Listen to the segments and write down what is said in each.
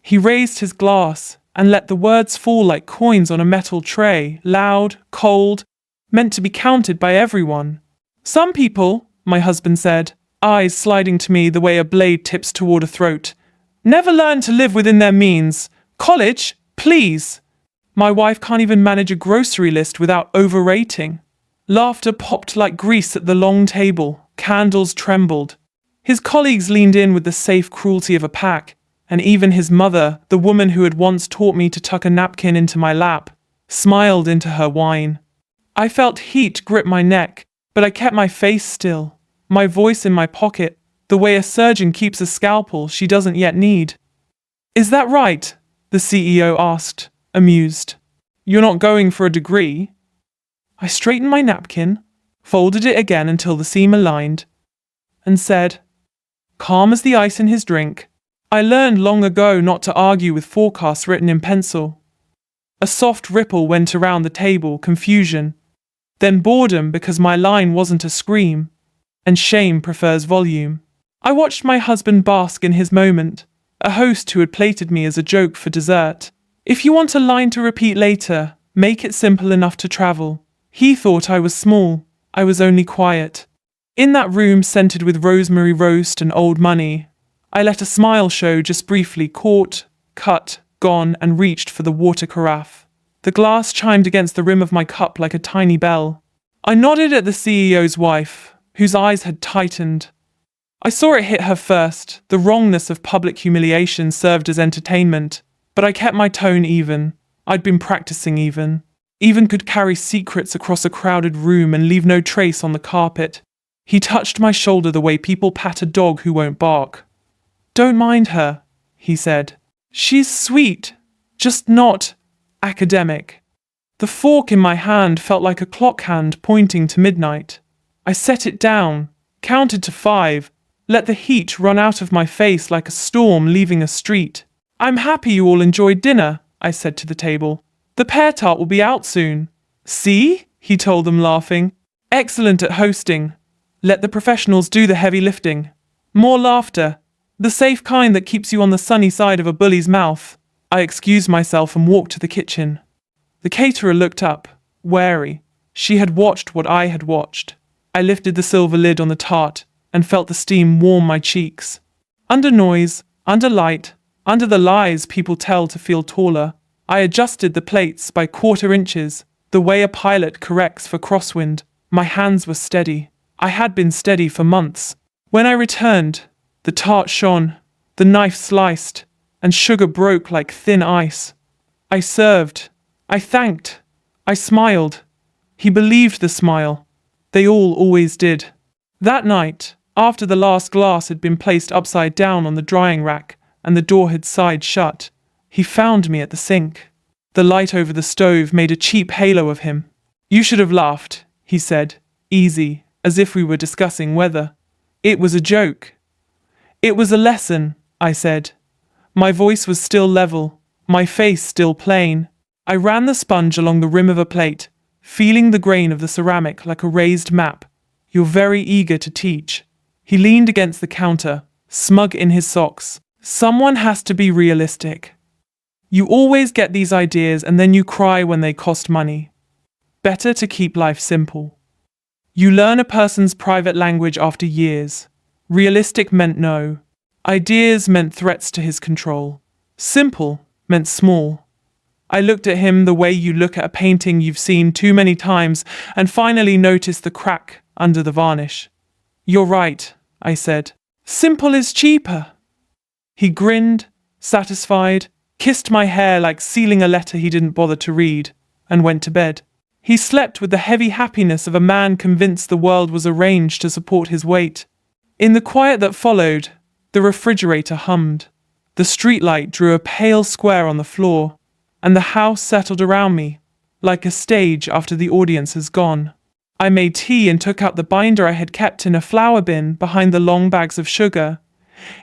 He raised his glass and let the words fall like coins on a metal tray, loud, cold, meant to be counted by everyone. Some people, my husband said, eyes sliding to me the way a blade tips toward a throat, never learn to live within their means. College, please. My wife can't even manage a grocery list without overrating. Laughter popped like grease at the long table. Candles trembled. His colleagues leaned in with the safe cruelty of a pack, and even his mother, the woman who had once taught me to tuck a napkin into my lap, smiled into her wine. I felt heat grip my neck, but I kept my face still, my voice in my pocket, the way a surgeon keeps a scalpel she doesn't yet need. Is that right? The CEO asked, amused. You're not going for a degree? I straightened my napkin, folded it again until the seam aligned, and said, calm as the ice in his drink, I learned long ago not to argue with forecasts written in pencil. A soft ripple went around the table, confusion, then boredom because my line wasn't a scream, and shame prefers volume. I watched my husband bask in his moment, a host who had plated me as a joke for dessert. If you want a line to repeat later, make it simple enough to travel. He thought I was small, I was only quiet. In that room scented with rosemary roast and old money, I let a smile show just briefly, caught, cut, gone, and reached for the water carafe. The glass chimed against the rim of my cup like a tiny bell. I nodded at the CEO's wife, whose eyes had tightened. I saw it hit her first. The wrongness of public humiliation served as entertainment, but I kept my tone even. I'd been practicing even. Even could carry secrets across a crowded room and leave no trace on the carpet. He touched my shoulder the way people pat a dog who won't bark. Don't mind her, he said. She's sweet, just not academic. The fork in my hand felt like a clock hand pointing to midnight. I set it down, counted to 5, let the heat run out of my face like a storm leaving a street. I'm happy you all enjoyed dinner, I said to the table. The pear tart will be out soon. See? He told them, laughing. Excellent at hosting. Let the professionals do the heavy lifting. More laughter. The safe kind that keeps you on the sunny side of a bully's mouth. I excused myself and walked to the kitchen. The caterer looked up, wary. She had watched what I had watched. I lifted the silver lid on the tart and felt the steam warm my cheeks. Under noise, under light, under the lies people tell to feel taller, I adjusted the plates by 1/4 inches, the way a pilot corrects for crosswind. My hands were steady. I had been steady for months. When I returned, the tart shone, the knife sliced, and sugar broke like thin ice. I served. I thanked. I smiled. He believed the smile. They all always did. That night, after the last glass had been placed upside down on the drying rack and the door had sighed shut, he found me at the sink. The light over the stove made a cheap halo of him. You should have laughed, he said, easy, as if we were discussing weather. It was a joke. It was a lesson, I said. My voice was still level, my face still plain. I ran the sponge along the rim of a plate, feeling the grain of the ceramic like a raised map. You're very eager to teach. He leaned against the counter, smug in his socks. Someone has to be realistic. You always get these ideas and then you cry when they cost money. Better to keep life simple. You learn a person's private language after years. Realistic meant no. Ideas meant threats to his control. Simple meant small. I looked at him the way you look at a painting you've seen too many times and finally noticed the crack under the varnish. You're right, I said. Simple is cheaper. He grinned, satisfied, kissed my hair like sealing a letter he didn't bother to read, and went to bed. He slept with the heavy happiness of a man convinced the world was arranged to support his weight. In the quiet that followed, the refrigerator hummed. The streetlight drew a pale square on the floor, and the house settled around me, like a stage after the audience has gone. I made tea and took out the binder I had kept in a flour bin behind the long bags of sugar.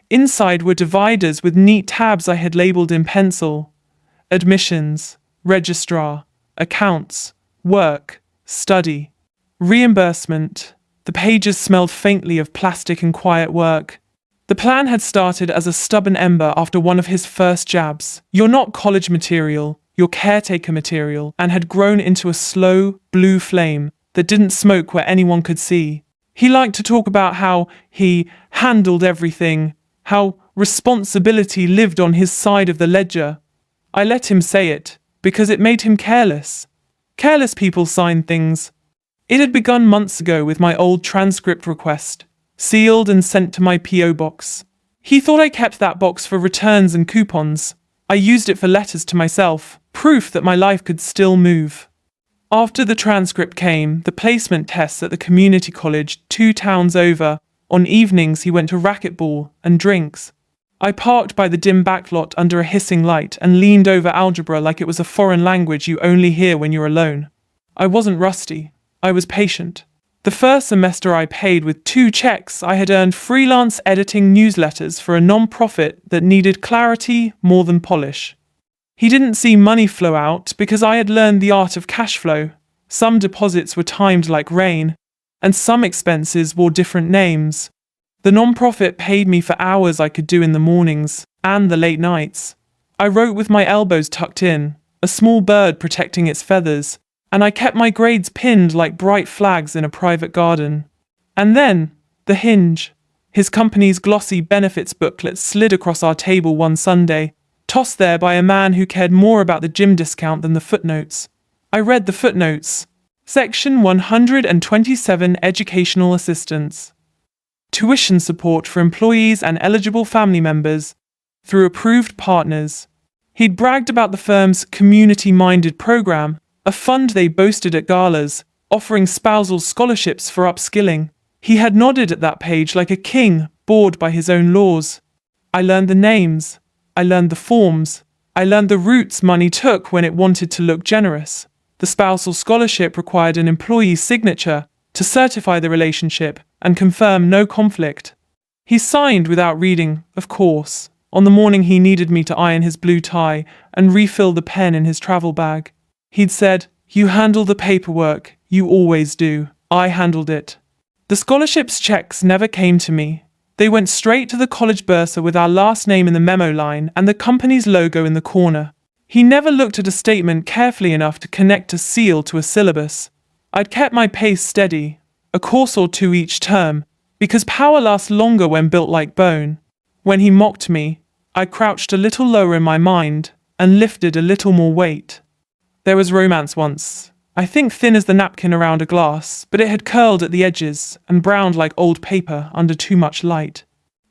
Inside were dividers with neat tabs I had labelled in pencil. Admissions, registrar, accounts, work, study, reimbursement. The pages smelled faintly of plastic and quiet work. The plan had started as a stubborn ember after one of his first jabs. "You're not college material, you're caretaker material," and had grown into a slow, blue flame that didn't smoke where anyone could see. He liked to talk about how he handled everything, how responsibility lived on his side of the ledger. I let him say it, because it made him careless. Careless people sign things. It had begun months ago with my old transcript request, sealed and sent to my P.O. box. He thought I kept that box for returns and coupons. I used it for letters to myself, proof that my life could still move. After the transcript came, the placement tests at the community college 2 towns over. On evenings he went to racquetball and drinks. I parked by the dim backlot under a hissing light and leaned over algebra like it was a foreign language you only hear when you're alone. I wasn't rusty. I was patient. The first semester I paid with 2 checks. I had earned freelance editing newsletters for a non-profit that needed clarity more than polish. He didn't see money flow out because I had learned the art of cash flow. Some deposits were timed like rain, and some expenses wore different names. The non-profit paid me for hours I could do in the mornings and the late nights. I wrote with my elbows tucked in, a small bird protecting its feathers, and I kept my grades pinned like bright flags in a private garden. And then, the hinge. His company's glossy benefits booklet slid across our table one Sunday, tossed there by a man who cared more about the gym discount than the footnotes. I read the footnotes. Section 127, Educational Assistance. Tuition support for employees and eligible family members through approved partners. He'd bragged about the firm's community-minded program, a fund they boasted at galas, offering spousal scholarships for upskilling. He had nodded at that page like a king, bored by his own laws. I learned the names. I learned the forms. I learned the routes money took when it wanted to look generous. The spousal scholarship required an employee's signature to certify the relationship and confirm no conflict. He signed without reading, of course, on the morning he needed me to iron his blue tie and refill the pen in his travel bag. He'd said, "You handle the paperwork, you always do." I handled it. The scholarship's checks never came to me. They went straight to the college bursar with our last name in the memo line and the company's logo in the corner. He never looked at a statement carefully enough to connect a seal to a syllabus. I'd kept my pace steady, a course or 2 each term, because power lasts longer when built like bone. When he mocked me, I crouched a little lower in my mind and lifted a little more weight. There was romance once, I think thin as the napkin around a glass, but it had curled at the edges and browned like old paper under too much light.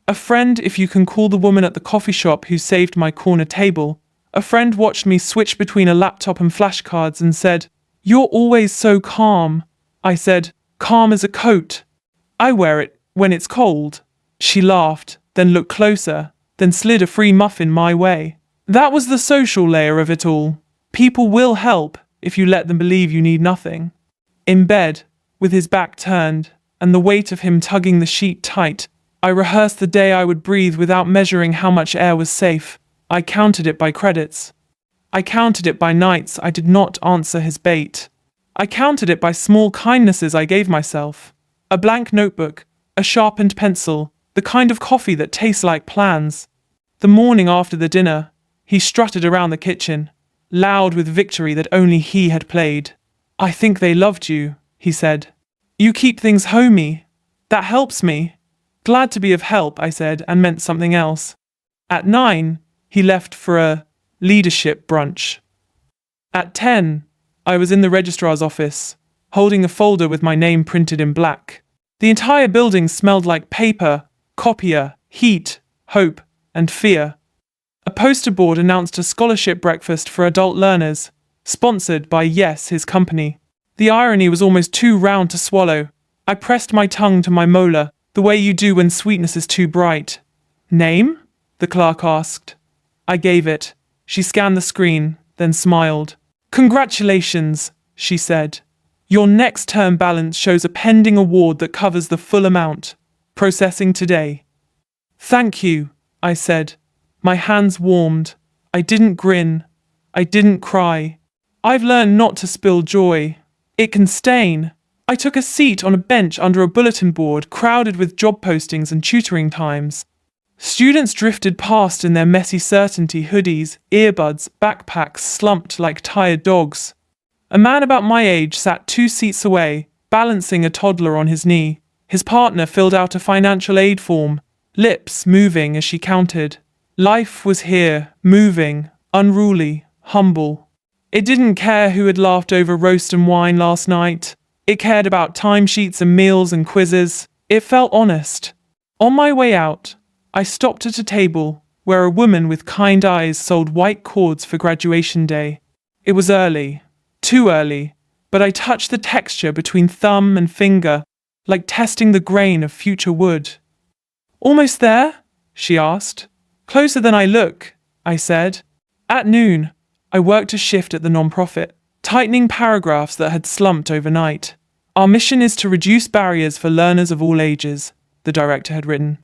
A friend, if you can call the woman at the coffee shop who saved my corner table, a friend watched me switch between a laptop and flashcards and said, "You're always so calm." I said, "Calm as a coat. I wear it when it's cold." She laughed, then looked closer, then slid a free muffin my way. That was the social layer of it all. People will help if you let them believe you need nothing. In bed, with his back turned, and the weight of him tugging the sheet tight, I rehearsed the day I would breathe without measuring how much air was safe. I counted it by credits. I counted it by nights I did not answer his bait. I counted it by small kindnesses I gave myself. A blank notebook, a sharpened pencil, the kind of coffee that tastes like plans. The morning after the dinner, he strutted around the kitchen, loud with victory that only he had played. "I think they loved you," he said. "You keep things homey. That helps me." "Glad to be of help," I said, and meant something else. At 9, he left for a leadership brunch. At 10, I was in the registrar's office, holding a folder with my name printed in black. The entire building smelled like paper, copier, heat, hope, and fear. A poster board announced a scholarship breakfast for adult learners, sponsored by Yes, his company. The irony was almost too round to swallow. I pressed my tongue to my molar, the way you do when sweetness is too bright. "Name?" the clerk asked. I gave it. She scanned the screen, then smiled. "Congratulations," she said. "Your next term balance shows a pending award that covers the full amount. Processing today." "Thank you," I said. My hands warmed. I didn't grin. I didn't cry. I've learned not to spill joy. It can stain. I took a seat on a bench under a bulletin board crowded with job postings and tutoring times. Students drifted past in their messy certainty hoodies, earbuds, backpacks slumped like tired dogs. A man about my age sat 2 seats away, balancing a toddler on his knee. His partner filled out a financial aid form, lips moving as she counted. Life was here, moving, unruly, humble. It didn't care who had laughed over roast and wine last night. It cared about timesheets and meals and quizzes. It felt honest. On my way out, I stopped at a table where a woman with kind eyes sold white cords for graduation day. It was early, too early, but I touched the texture between thumb and finger, like testing the grain of future wood. "Almost there?" she asked. "Closer than I look," I said. At noon, I worked a shift at the nonprofit, tightening paragraphs that had slumped overnight. "Our mission is to reduce barriers for learners of all ages," the director had written.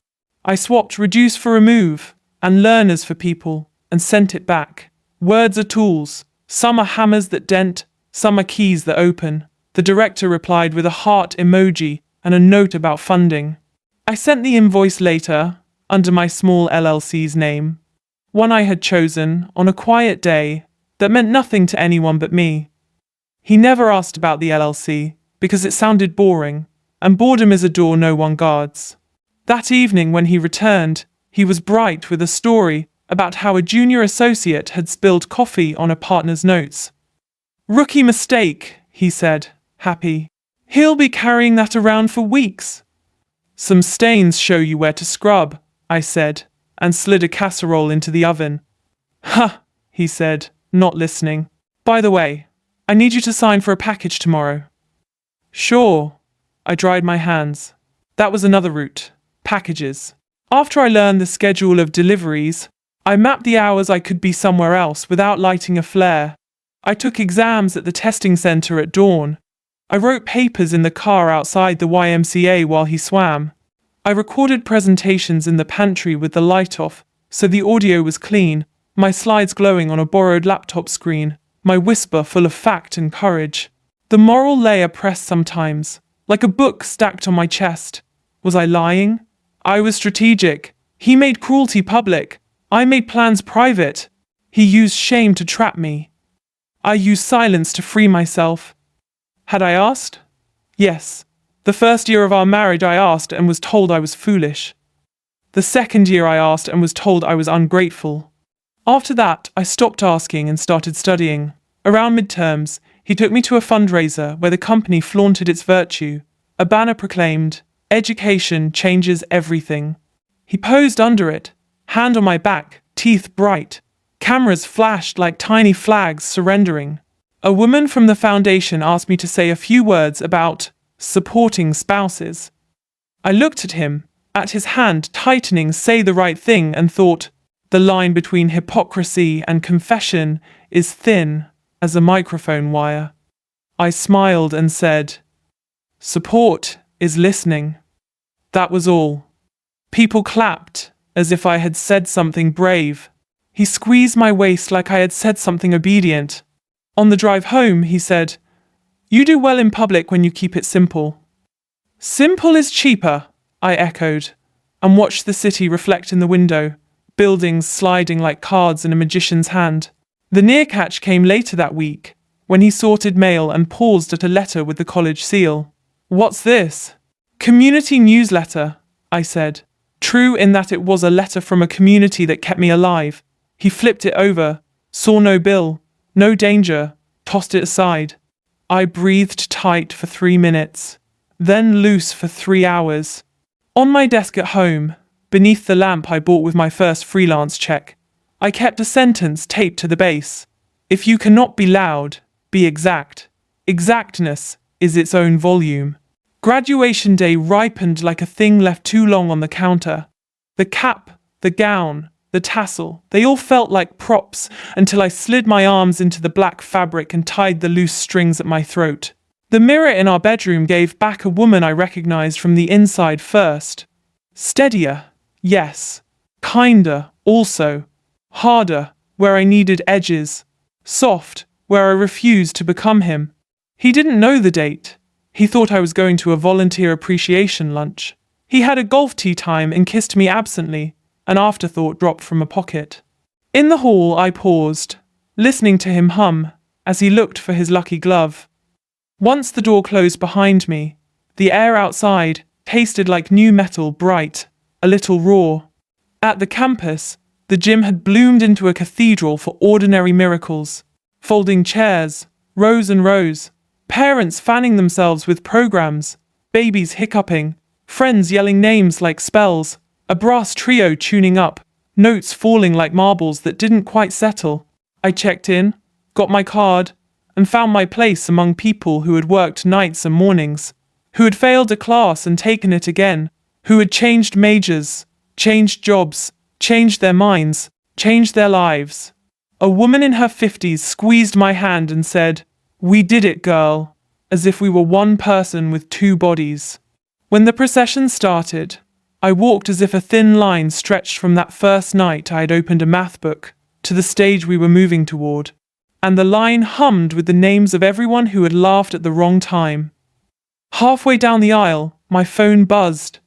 I swapped reduce for remove and learners for people and sent it back. Words are tools. Some are hammers that dent, some are keys that open. The director replied with a heart emoji and a note about funding. I sent the invoice later, under my small LLC's name, one I had chosen on a quiet day that meant nothing to anyone but me. He never asked about the LLC because it sounded boring, and boredom is a door no one guards. That evening when he returned, he was bright with a story about how a junior associate had spilled coffee on a partner's notes. "Rookie mistake," he said, happy. "He'll be carrying that around for weeks." "Some stains show you where to scrub," I said, and slid a casserole into the oven. "Huh," he said, not listening. "By the way, I need you to sign for a package tomorrow." "Sure." I dried my hands. That was another route. Packages. After I learned the schedule of deliveries, I mapped the hours I could be somewhere else without lighting a flare. I took exams at the testing center at dawn. I wrote papers in the car outside the YMCA while he swam. I recorded presentations in the pantry with the light off, so the audio was clean, my slides glowing on a borrowed laptop screen, my whisper full of fact and courage. The moral layer pressed sometimes, like a book stacked on my chest. Was I lying? I was strategic. He made cruelty public. I made plans private. He used shame to trap me. I used silence to free myself. Had I asked? Yes. The first year of our marriage I asked and was told I was foolish. The second year I asked and was told I was ungrateful. After that, I stopped asking and started studying. Around midterms, he took me to a fundraiser where the company flaunted its virtue. A banner proclaimed, "Education changes everything." He posed under it, hand on my back, teeth bright. Cameras flashed like tiny flags surrendering. A woman from the foundation asked me to say a few words about supporting spouses. I looked at him, at his hand tightening "say the right thing," and thought, the line between hypocrisy and confession is thin as a microphone wire. I smiled and said, "Support is listening." That was all. People clapped, as if I had said something brave. He squeezed my waist like I had said something obedient. On the drive home, he said, "You do well in public when you keep it simple." "Simple is cheaper," I echoed, and watched the city reflect in the window, buildings sliding like cards in a magician's hand. The near catch came later that week, when he sorted mail and paused at a letter with the college seal. "What's this?" "Community newsletter," I said, true in that it was a letter from a community that kept me alive. He flipped it over, saw no bill, no danger, tossed it aside. I breathed tight for 3 minutes, then loose for 3 hours. On my desk at home, beneath the lamp I bought with my first freelance check, I kept a sentence taped to the base. If you cannot be loud, be exact. Exactness is its own volume. Graduation day ripened like a thing left too long on the counter. The cap, the gown, the tassel, they all felt like props until I slid my arms into the black fabric and tied the loose strings at my throat. The mirror in our bedroom gave back a woman I recognized from the inside first. Steadier, yes. Kinder, also. Harder, where I needed edges. Soft, where I refused to become him. He didn't know the date. He thought I was going to a volunteer appreciation lunch. He had a golf tee time and kissed me absently, An afterthought dropped from a pocket. In the hall I paused, listening to him hum, as he looked for his lucky glove. Once the door closed behind me, the air outside tasted like new metal, bright, a little raw. At the campus, the gym had bloomed into a cathedral for ordinary miracles. Folding chairs, rows and rows, parents fanning themselves with programs, babies hiccuping, friends yelling names like spells, a brass trio tuning up, notes falling like marbles that didn't quite settle. I checked in, got my card, and found my place among people who had worked nights and mornings, who had failed a class and taken it again, who had changed majors, changed jobs, changed their minds, changed their lives. A woman in her 50s squeezed my hand and said, "We did it, girl," as if we were one person with two bodies. When the procession started, I walked as if a thin line stretched from that first night I had opened a math book to the stage we were moving toward, and the line hummed with the names of everyone who had laughed at the wrong time. Halfway down the aisle, my phone buzzed.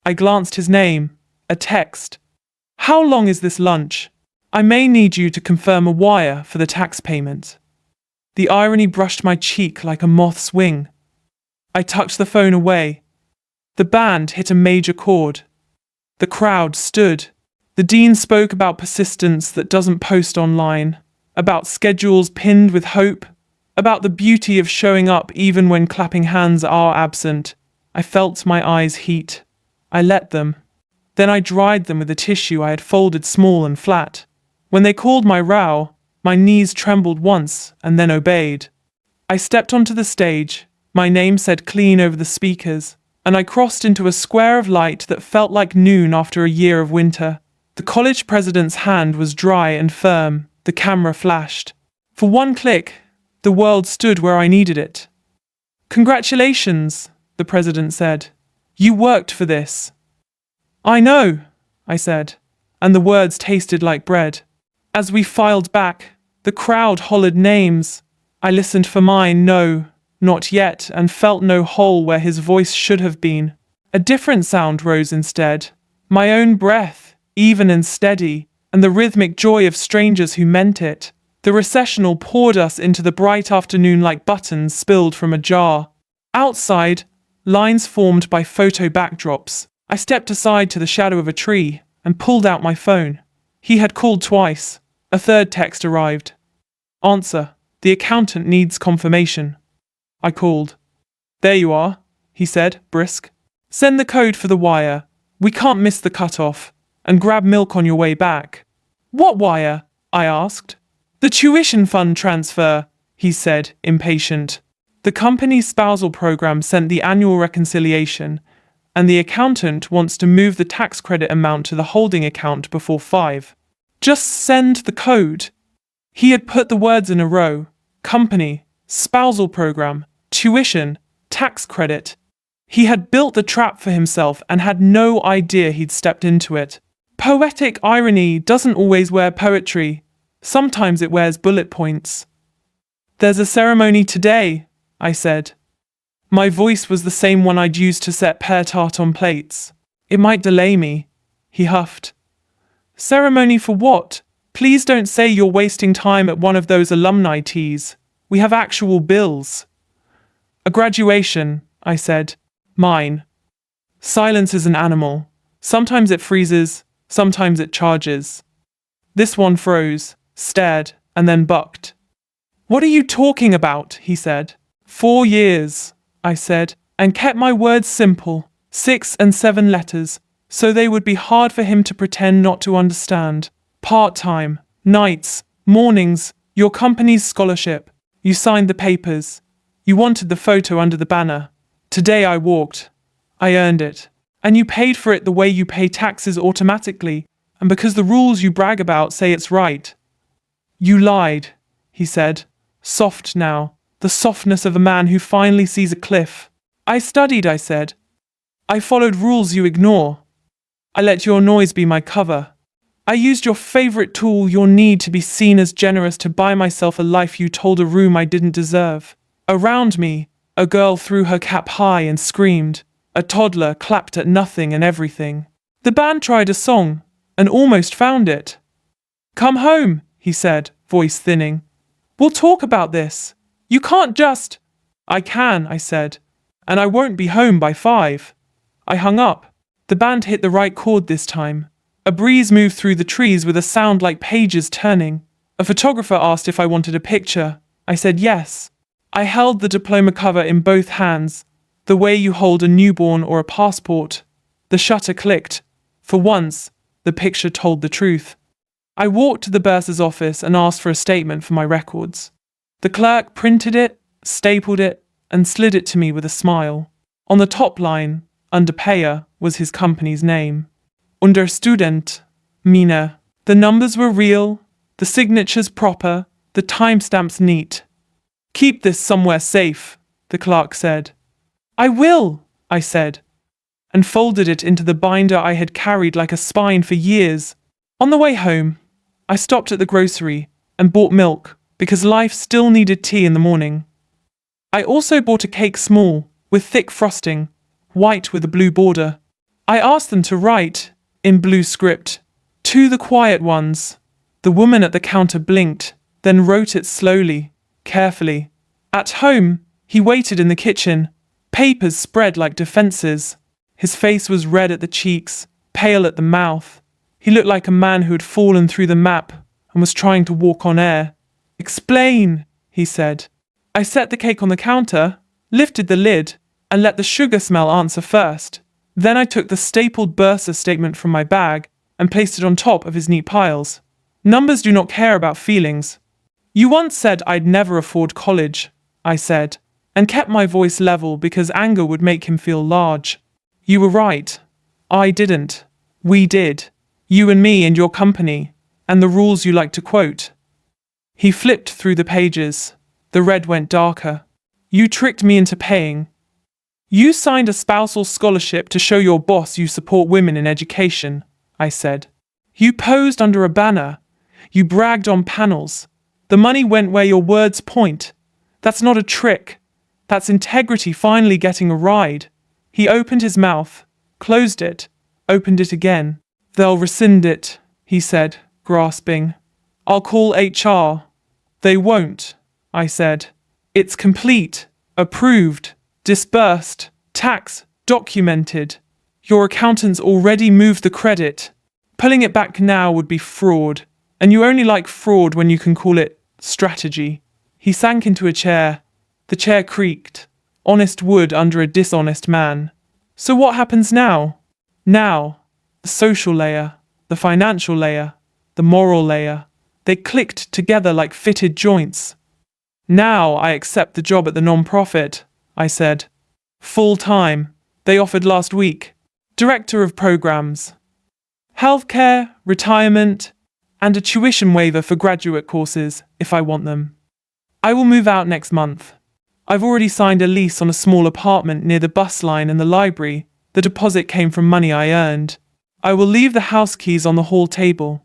I glanced his name, a text. "How long is this lunch? I may need you to confirm a wire for the tax payment." The irony brushed my cheek like a moth's wing. I tucked the phone away. The band hit a major chord. The crowd stood. The dean spoke about persistence that doesn't post online, about schedules pinned with hope, about the beauty of showing up even when clapping hands are absent. I felt my eyes heat. I let them. Then I dried them with a tissue I had folded small and flat. When they called my row, my knees trembled once and then obeyed. I stepped onto the stage, my name said clean over the speakers, and I crossed into a square of light that felt like noon after a year of winter. The college president's hand was dry and firm, the camera flashed. For one click, the world stood where I needed it. "Congratulations," the president said. "You worked for this." "I know," I said, and the words tasted like bread. As we filed back, the crowd hollered names. I listened for mine, no, not yet, and felt no hole where his voice should have been. A different sound rose instead. My own breath, even and steady, and the rhythmic joy of strangers who meant it. The recessional poured us into the bright afternoon like buttons spilled from a jar. Outside, lines formed by photo backdrops. I stepped aside to the shadow of a tree and pulled out my phone. He had called twice. A third text arrived. "Answer. The accountant needs confirmation." I called. "There you are," he said, brisk. "Send the code for the wire. We can't miss the cutoff. And grab milk on your way back." "What wire?" I asked. "The tuition fund transfer," he said, impatient. The company's spousal program sent the annual reconciliation, and the accountant wants to move the tax credit amount to the holding account before 5. "Just send the code." He had put the words in a row. Company, spousal program, tuition, tax credit. He had built the trap for himself and had no idea he'd stepped into it. Poetic irony doesn't always wear poetry. Sometimes it wears bullet points. "There's a ceremony today," I said. My voice was the same one I'd used to set pear tart on plates. "It might delay me," he huffed. "Ceremony for what? Please don't say you're wasting time at one of those alumni teas. We have actual bills." "A graduation," I said. "Mine." Silence is an animal. Sometimes it freezes, sometimes it charges. This one froze, stared, and then bucked. "What are you talking about?" he said. 4 years, I said, and kept my words simple, 6 and 7 letters, so they would be hard for him to pretend not to understand. Part-time, nights, mornings, your company's scholarship. You signed the papers. You wanted the photo under the banner. Today I walked. I earned it. And you paid for it the way you pay taxes automatically, and because the rules you brag about say it's right. "You lied," he said, soft now, the softness of a man who finally sees a cliff. "I studied," I said. "I followed rules you ignore. I let your noise be my cover. I used your favorite tool, your need to be seen as generous, to buy myself a life you told a room I didn't deserve." Around me, a girl threw her cap high and screamed. A toddler clapped at nothing and everything. The band tried a song. and almost found it. Come home, he said, voice thinning. We'll talk about this. You can't just... I can, I said, and I won't be home by 5. I hung up. The band hit the right chord this time. A breeze moved through the trees with a sound like pages turning. A photographer asked if I wanted a picture. I said yes. I held the diploma cover in both hands, the way you hold a newborn or a passport. The shutter clicked. For once, the picture told the truth. I walked to the bursar's office and asked for a statement for my records. The clerk printed it, stapled it, and slid it to me with a smile. On the top line, under payer, was his company's name. Under student, Mina. The numbers were real, the signatures proper, the timestamps neat. Keep this somewhere safe, the clerk said. I will, I said, and folded it into the binder I had carried like a spine for years. On the way home, I stopped at the grocery and bought milk because life still needed tea in the morning. I also bought a cake small, with thick frosting, white with a blue border. I asked them to write, in blue script, to the quiet ones. The woman at the counter blinked, then wrote it slowly, carefully. At home, he waited in the kitchen, papers spread like defenses. His face was red at the cheeks, pale at the mouth. He looked like a man who had fallen through the map and was trying to walk on air. Explain, he said. I set the cake on the counter, lifted the lid, and let the sugar smell answer first. Then I took the stapled bursar statement from my bag and placed it on top of his neat piles. Numbers do not care about feelings. You once said I'd never afford college, I said, and kept my voice level because anger would make him feel large. You were right. I didn't. We did. You and me and your company, and the rules you like to quote. He flipped through the pages. The red went darker. You tricked me into paying. You signed a spousal scholarship to show your boss you support women in education, I said. You posed under a banner. You bragged on panels. The money went where your words point. That's not a trick. That's integrity finally getting a ride. He opened his mouth, closed it, opened it again. They'll rescind it, he said, grasping. I'll call HR. They won't, I said. It's complete, approved, disbursed, tax, documented. Your accountants already moved the credit. Pulling it back now would be fraud, and you only like fraud when you can call it strategy. He sank into a chair. The chair creaked. Honest wood under a dishonest man. So what happens now? Now, the social layer, the financial layer, the moral layer, they clicked together like fitted joints. Now I accept the job at the non-profit, I said. Full time. They offered last week. Director of programs. Healthcare, retirement, and a tuition waiver for graduate courses if I want them. I will move out next month. I've already signed a lease on a small apartment near the bus line and the library. The deposit came from money I earned. I will leave the house keys on the hall table.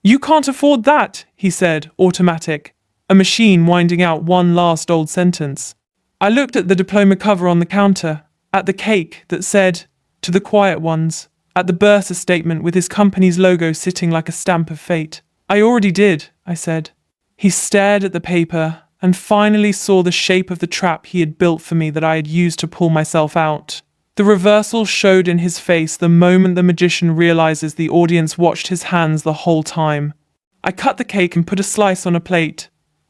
You can't afford that, he said, automatic, a machine winding out one last old sentence. I looked at the diploma cover on the counter, at the cake that said, to the quiet ones, at the bursar statement with his company's logo sitting like a stamp of fate. I already did, I said. He stared at the paper and finally saw the shape of the trap he had built for me that I had used to pull myself out. The reversal showed in his face the moment the magician realizes the audience watched his hands the whole time. I cut the cake and put a slice on a plate.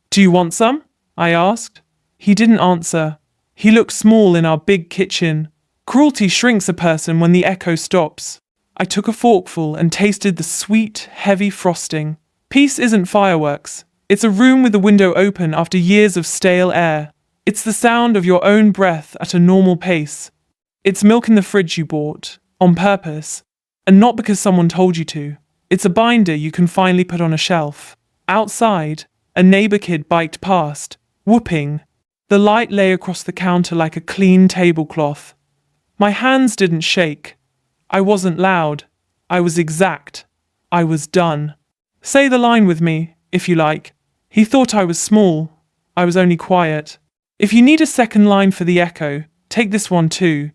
Do you want some? I asked. He didn't answer. He looked small in our big kitchen. Cruelty shrinks a person when the echo stops. I took a forkful and tasted the sweet, heavy frosting. Peace isn't fireworks. It's a room with the window open after years of stale air. It's the sound of your own breath at a normal pace. It's milk in the fridge you bought, on purpose, and not because someone told you to. It's a binder you can finally put on a shelf. Outside, a neighbor kid biked past, whooping. The light lay across the counter like a clean tablecloth. My hands didn't shake. I wasn't loud. I was exact. I was done. Say the line with me, if you like. He thought I was small. I was only quiet. If you need a second line for the echo, take this one too.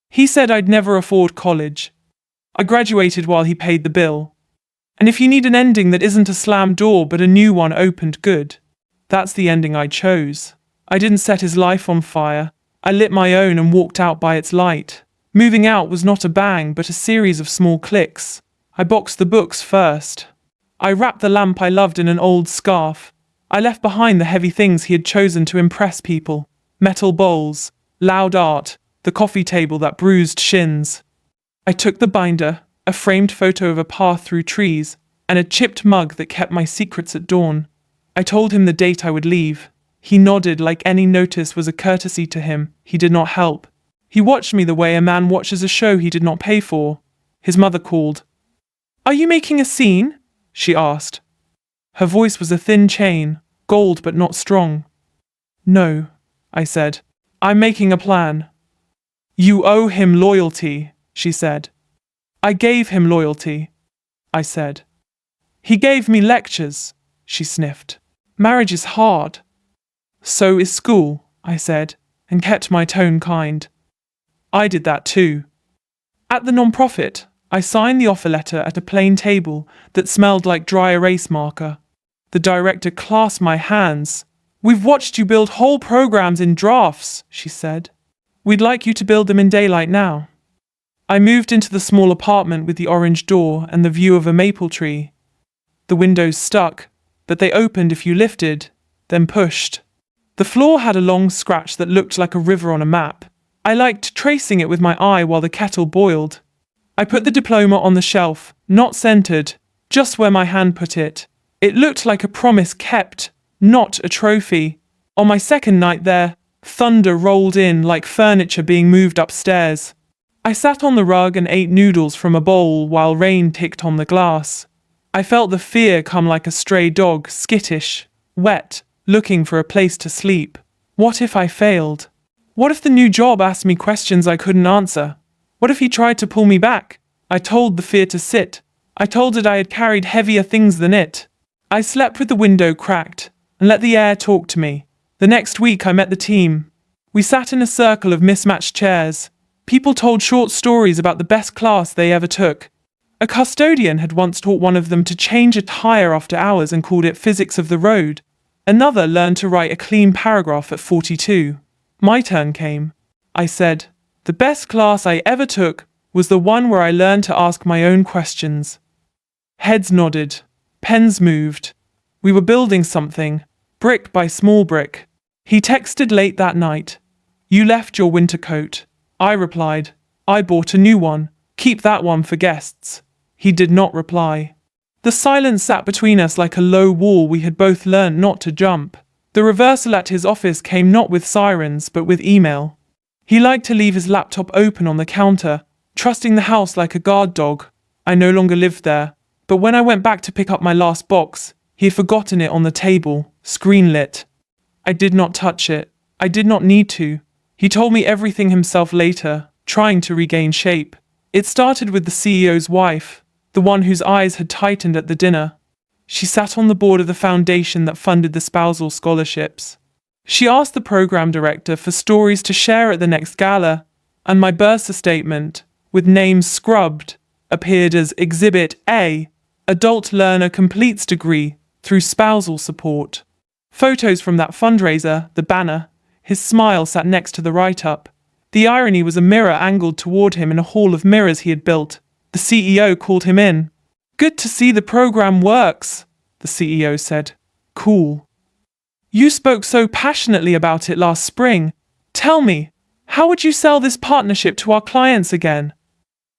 He said I'd never afford college. I graduated while he paid the bill. And if you need an ending that isn't a slammed door but a new one opened, good. That's the ending I chose. I didn't set his life on fire. I lit my own and walked out by its light. Moving out was not a bang but a series of small clicks. I boxed the books first. I wrapped the lamp I loved in an old scarf. I left behind the heavy things he had chosen to impress people. Metal bowls, loud art, the coffee table that bruised shins. I took the binder, a framed photo of a path through trees, and a chipped mug that kept my secrets at dawn. I told him the date I would leave. He nodded like any notice was a courtesy to him. He did not help. He watched me the way a man watches a show he did not pay for. His mother called. "Are you making a scene?" she asked. Her voice was a thin chain, gold but not strong. "No," I said. "I'm making a plan." "You owe him loyalty," she said. "I gave him loyalty," I said. "He gave me lectures," she sniffed. "Marriage is hard." "So is school," I said, and kept my tone kind. I did that too. At the non-profit, I signed the offer letter at a plain table that smelled like dry erase marker. The director clasped my hands. "We've watched you build whole programs in drafts," she said. "We'd like you to build them in daylight now." I moved into the small apartment with the orange door and the view of a maple tree. The windows stuck, but they opened if you lifted, then pushed. The floor had a long scratch that looked like a river on a map. I liked tracing it with my eye while the kettle boiled. I put the diploma on the shelf, not centered, just where my hand put it. It looked like a promise kept, not a trophy. On my second night there, thunder rolled in like furniture being moved upstairs. I sat on the rug and ate noodles from a bowl while rain ticked on the glass. I felt the fear come like a stray dog, skittish, wet, looking for a place to sleep. What if I failed? What if the new job asked me questions I couldn't answer? What if he tried to pull me back? I told the fear to sit. I told it I had carried heavier things than it. I slept with the window cracked and let the air talk to me. The next week I met the team. We sat in a circle of mismatched chairs. People told short stories about the best class they ever took. A custodian had once taught one of them to change a tire after hours and called it physics of the road. Another learned to write a clean paragraph at 42. My turn came. I said, the best class I ever took was the one where I learned to ask my own questions. Heads nodded. Pens moved. We were building something, brick by small brick. He texted late that night. "You left your winter coat." I replied, "I bought a new one. Keep that one for guests." He did not reply. The silence sat between us like a low wall we had both learned not to jump. The reversal at his office came not with sirens but with email. He liked to leave his laptop open on the counter, trusting the house like a guard dog. I no longer lived there, but when I went back to pick up my last box, he had forgotten it on the table, screen lit. I did not touch it. I did not need to. He told me everything himself later, trying to regain shape. It started with the CEO's wife, the one whose eyes had tightened at the dinner. She sat on the board of the foundation that funded the spousal scholarships. She asked the program director for stories to share at the next gala, and my bursa statement, with names scrubbed, appeared as Exhibit A, Adult Learner Completes Degree through Spousal Support. Photos from that fundraiser, the banner. His smile sat next to the write-up. The irony was a mirror angled toward him in a hall of mirrors he had built. The CEO called him in. "Good to see the program works," the CEO said. "Cool. You spoke so passionately about it last spring. Tell me, how would you sell this partnership to our clients again?"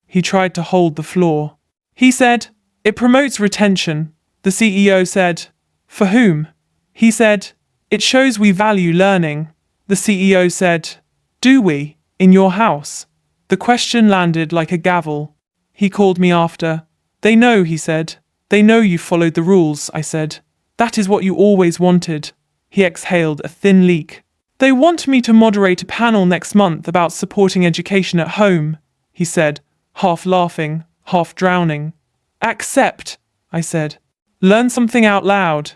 He tried to hold the floor. He said, "It promotes retention." The CEO said, "For whom?" He said, "It shows we value learning." The CEO said, "Do we, in your house?" The question landed like a gavel. He called me after. "They know," he said. "They know you followed the rules," I said. "That is what you always wanted." He exhaled a thin leak. "They want me to moderate a panel next month about supporting education at home," he said, half laughing, half drowning. "Accept," I said. "Learn something out loud."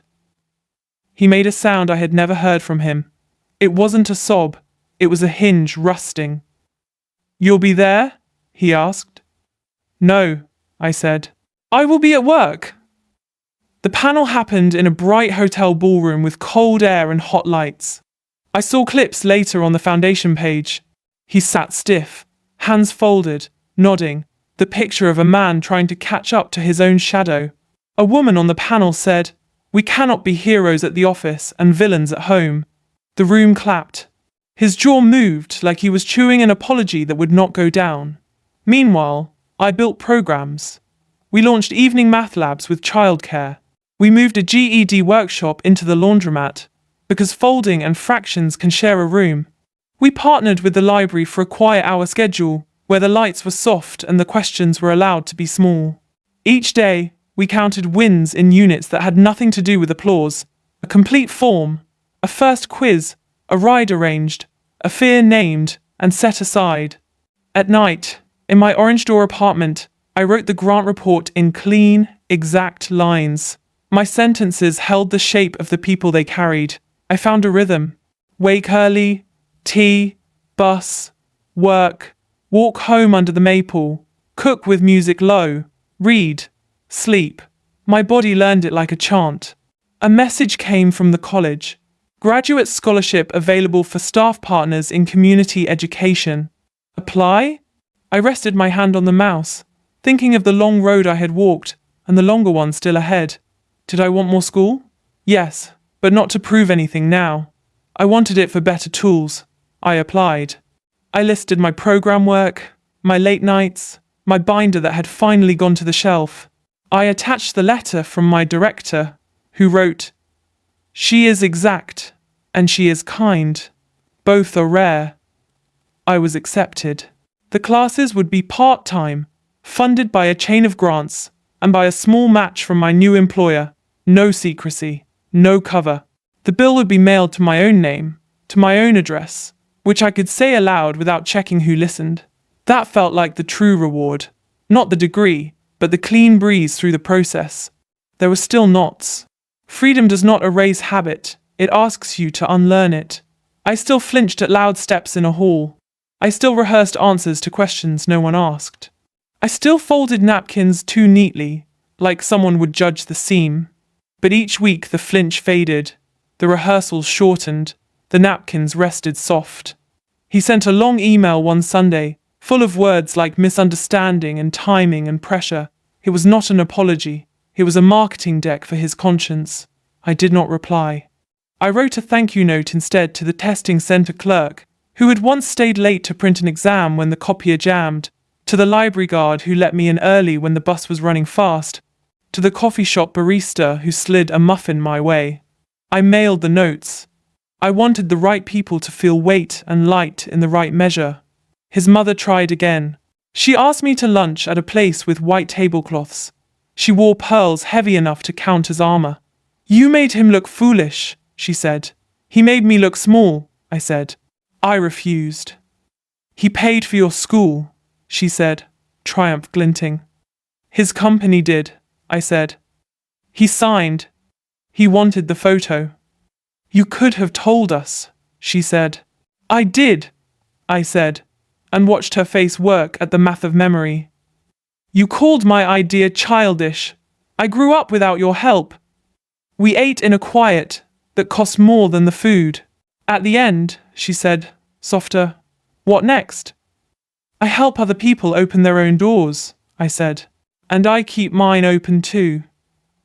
He made a sound I had never heard from him. It wasn't a sob, it was a hinge rusting. "You'll be there?" he asked. No, I said. I will be at work. The panel happened in a bright hotel ballroom with cold air and hot lights. I saw clips later on the foundation page. He sat stiff, hands folded, nodding, the picture of a man trying to catch up to his own shadow. A woman on the panel said, "We cannot be heroes at the office and villains at home." The room clapped. His jaw moved like he was chewing an apology that would not go down. Meanwhile, I built programs. We launched evening math labs with childcare. We moved a GED workshop into the laundromat, because folding and fractions can share a room. We partnered with the library for a quiet hour schedule, where the lights were soft and the questions were allowed to be small. Each day, we counted wins in units that had nothing to do with applause: a complete form, a first quiz, a ride arranged, a fear named and set aside. At night, in my orange door apartment, I wrote the grant report in clean, exact lines. My sentences held the shape of the people they carried. I found a rhythm. Wake early, tea, bus, work, walk home under the maple, cook with music low, read, sleep. My body learned it like a chant. A message came from the college. Graduate scholarship available for staff partners in community education. Apply? I rested my hand on the mouse, thinking of the long road I had walked and the longer one still ahead. Did I want more school? Yes, but not to prove anything now. I wanted it for better tools. I applied. I listed my program work, my late nights, my binder that had finally gone to the shelf. I attached the letter from my director, who wrote, "She is exact, and she is kind. Both are rare." I was accepted. The classes would be part-time, funded by a chain of grants, and by a small match from my new employer. No secrecy, no cover. The bill would be mailed to my own name, to my own address, which I could say aloud without checking who listened. That felt like the true reward. Not the degree, but the clean breeze through the process. There were still knots. Freedom does not erase habit, it asks you to unlearn it. I still flinched at loud steps in a hall. I still rehearsed answers to questions no one asked. I still folded napkins too neatly, like someone would judge the seam. But each week the flinch faded, the rehearsals shortened, the napkins rested soft. He sent a long email one Sunday, full of words like misunderstanding and timing and pressure. It was not an apology, it was a marketing deck for his conscience. I did not reply. I wrote a thank you note instead to the testing center clerk, who had once stayed late to print an exam when the copier jammed, to the library guard who let me in early when the bus was running fast, to the coffee shop barista who slid a muffin my way. I mailed the notes. I wanted the right people to feel weight and light in the right measure. His mother tried again. She asked me to lunch at a place with white tablecloths. She wore pearls heavy enough to count as armor. "You made him look foolish," she said. "He made me look small," I said. I refused. "He paid for your school," she said, triumph glinting. "His company did," I said. "He signed. He wanted the photo." "You could have told us," she said. "I did," I said, and watched her face work at the math of memory. "You called my idea childish. I grew up without your help. We ate in a quiet that cost more than the food. At the end," she said, softer, "what next?" "I help other people open their own doors," I said. "And I keep mine open too."